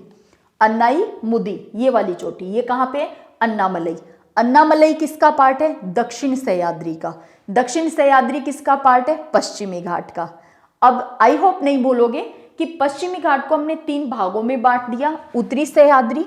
अन्नाईमुदी, ये वाली चोटी, ये कहाँ पे है? अन्नामलई। अन्नामलई किसका पार्ट है? दक्षिण सह्याद्री का। दक्षिण सह्याद्री किसका पार्ट है? पश्चिमी घाट का। अब आई होप नहीं बोलोगे कि पश्चिमी घाट को हमने 3 भागों में बांट दिया, उत्तरी सह्याद्री,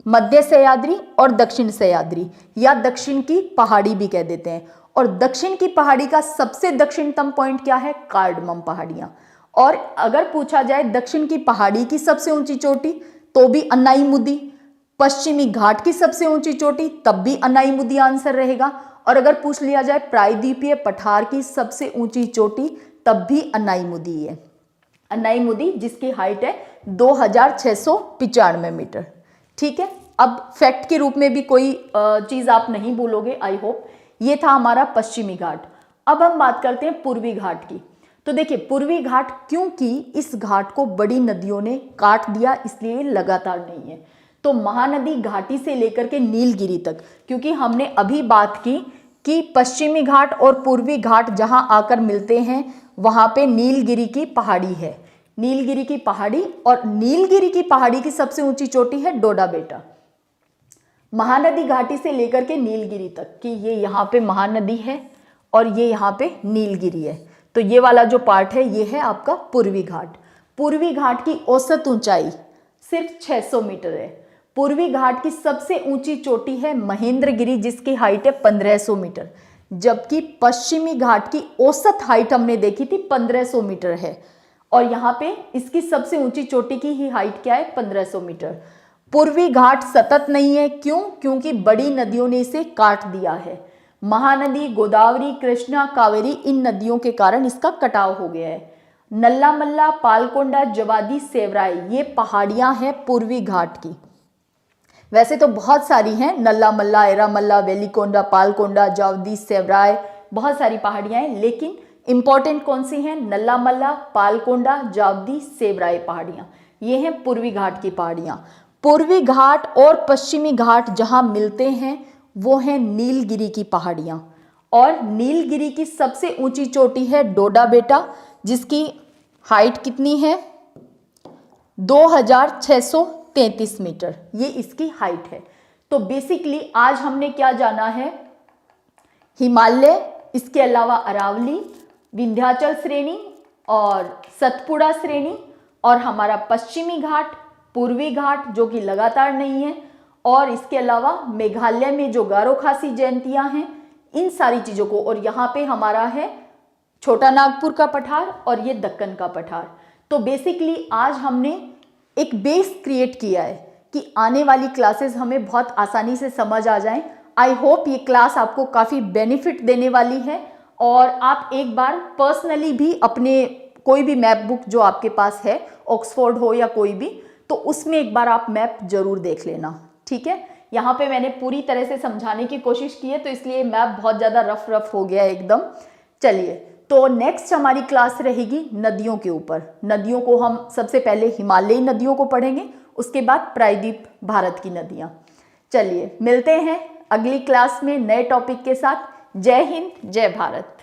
मध्य सह्याद्री और दक्षिण सह्याद्री, या दक्षिण की पहाड़ी भी कह देते हैं। और दक्षिण की पहाड़ी का सबसे दक्षिणतम पॉइंट क्या है? कार्डमम पहाड़ियां। और अगर पूछा जाए दक्षिण की पहाड़ी की सबसे ऊंची चोटी, तो भी अन्नाईमुदी। पश्चिमी घाट की सबसे ऊंची चोटी, तब भी अन्नाईमुदी आंसर रहेगा। और अगर पूछ लिया जाए प्रायद्वीपीय पठार की सबसे ऊंची चोटी, तब भी अन्नाईमुदी है। अन्नाईमुदी जिसकी हाइट है 2695 मीटर। ठीक है, अब फैक्ट के रूप में भी कोई चीज आप नहीं भूलोगे, आई होप। ये था हमारा पश्चिमी घाट। अब हम बात करते हैं पूर्वी घाट की। तो देखिए पूर्वी घाट, क्योंकि इस घाट को बड़ी नदियों ने काट दिया, इसलिए लगातार नहीं है। तो महानदी घाटी से लेकर के नीलगिरी तक, क्योंकि हमने अभी बात की कि पश्चिमी घाट और पूर्वी घाट जहां आकर मिलते हैं वहां पे नीलगिरी की पहाड़ी है। नीलगिरी की पहाड़ी, और नीलगिरी की पहाड़ी की सबसे ऊंची चोटी है डोडा बेटा। महानदी घाटी से लेकर के नीलगिरी तक कि ये यहाँ पे महानदी है और ये यहाँ पे नीलगिरी है। तो ये वाला जो पार्ट है ये है आपका पूर्वी घाट। पूर्वी घाट की औसत ऊंचाई सिर्फ 600 मीटर है। पूर्वी घाट की सबसे ऊंची चोटी है महेंद्रगिरी जिसकी हाइट है 1500 मीटर, जबकि पश्चिमी घाट की औसत हाइट हमने देखी थी 1500 मीटर है। और यहाँ पे इसकी सबसे ऊंची चोटी की ही हाइट क्या है? 1500 मीटर। पूर्वी घाट सतत नहीं है, क्यों? क्योंकि बड़ी नदियों ने इसे काट दिया है। महानदी, गोदावरी, कृष्णा, कावेरी, इन नदियों के कारण इसका कटाव हो गया है। नल्ला मल्ला, पालकोंडा, जवादी, सेवराय, ये पहाड़ियां हैं पूर्वी घाट की। वैसे तो बहुत सारी हैं, नल्ला मल्ला, एरा मल्ला, वेलिकोंडा, पालकोंडा, जावदी, सेवराय, बहुत सारी पहाड़ियां हैं, लेकिन इंपॉर्टेंट कौन सी हैं? नल्ला मल्ला, पालकोंडा, जावदी, सेवराय पहाड़ियां, ये हैं पूर्वी घाट की पहाड़ियां। पूर्वी घाट और पश्चिमी घाट जहां मिलते हैं वो है नीलगिरी की पहाड़ियां। और नीलगिरी की सबसे ऊंची चोटी है डोडा बेटा, जिसकी हाइट कितनी है? 2633 मीटर, ये इसकी हाइट है। तो बेसिकली आज हमने क्या जाना है? हिमालय, इसके अलावा अरावली, विंध्याचल श्रेणी और सतपुड़ा श्रेणी, और हमारा पश्चिमी घाट, पूर्वी घाट जो कि लगातार नहीं है, और इसके अलावा मेघालय में जो गारो खासी जयंतियां हैं, इन सारी चीजों को। और यहाँ पे हमारा है छोटा नागपुर का पठार और ये दक्कन का पठार। तो बेसिकली आज हमने एक बेस क्रिएट किया है कि आने वाली क्लासेस हमें बहुत आसानी से समझ आ जाएं। आई होप ये क्लास आपको काफ़ी बेनिफिट देने वाली है, और आप एक बार पर्सनली भी अपने कोई भी मैप बुक जो आपके पास है, ऑक्सफोर्ड हो या कोई भी, तो उसमें एक बार आप मैप जरूर देख लेना। ठीक है, यहाँ पे मैंने पूरी तरह से समझाने की कोशिश की है, तो इसलिए मैप बहुत ज़्यादा रफ हो गया है एकदम। चलिए, तो नेक्स्ट हमारी क्लास रहेगी नदियों के ऊपर। नदियों को हम सबसे पहले हिमालयी नदियों को पढ़ेंगे, उसके बाद प्रायद्वीप भारत की नदियाँ। चलिए मिलते हैं अगली क्लास में नए टॉपिक के साथ। जय हिंद, जय भारत।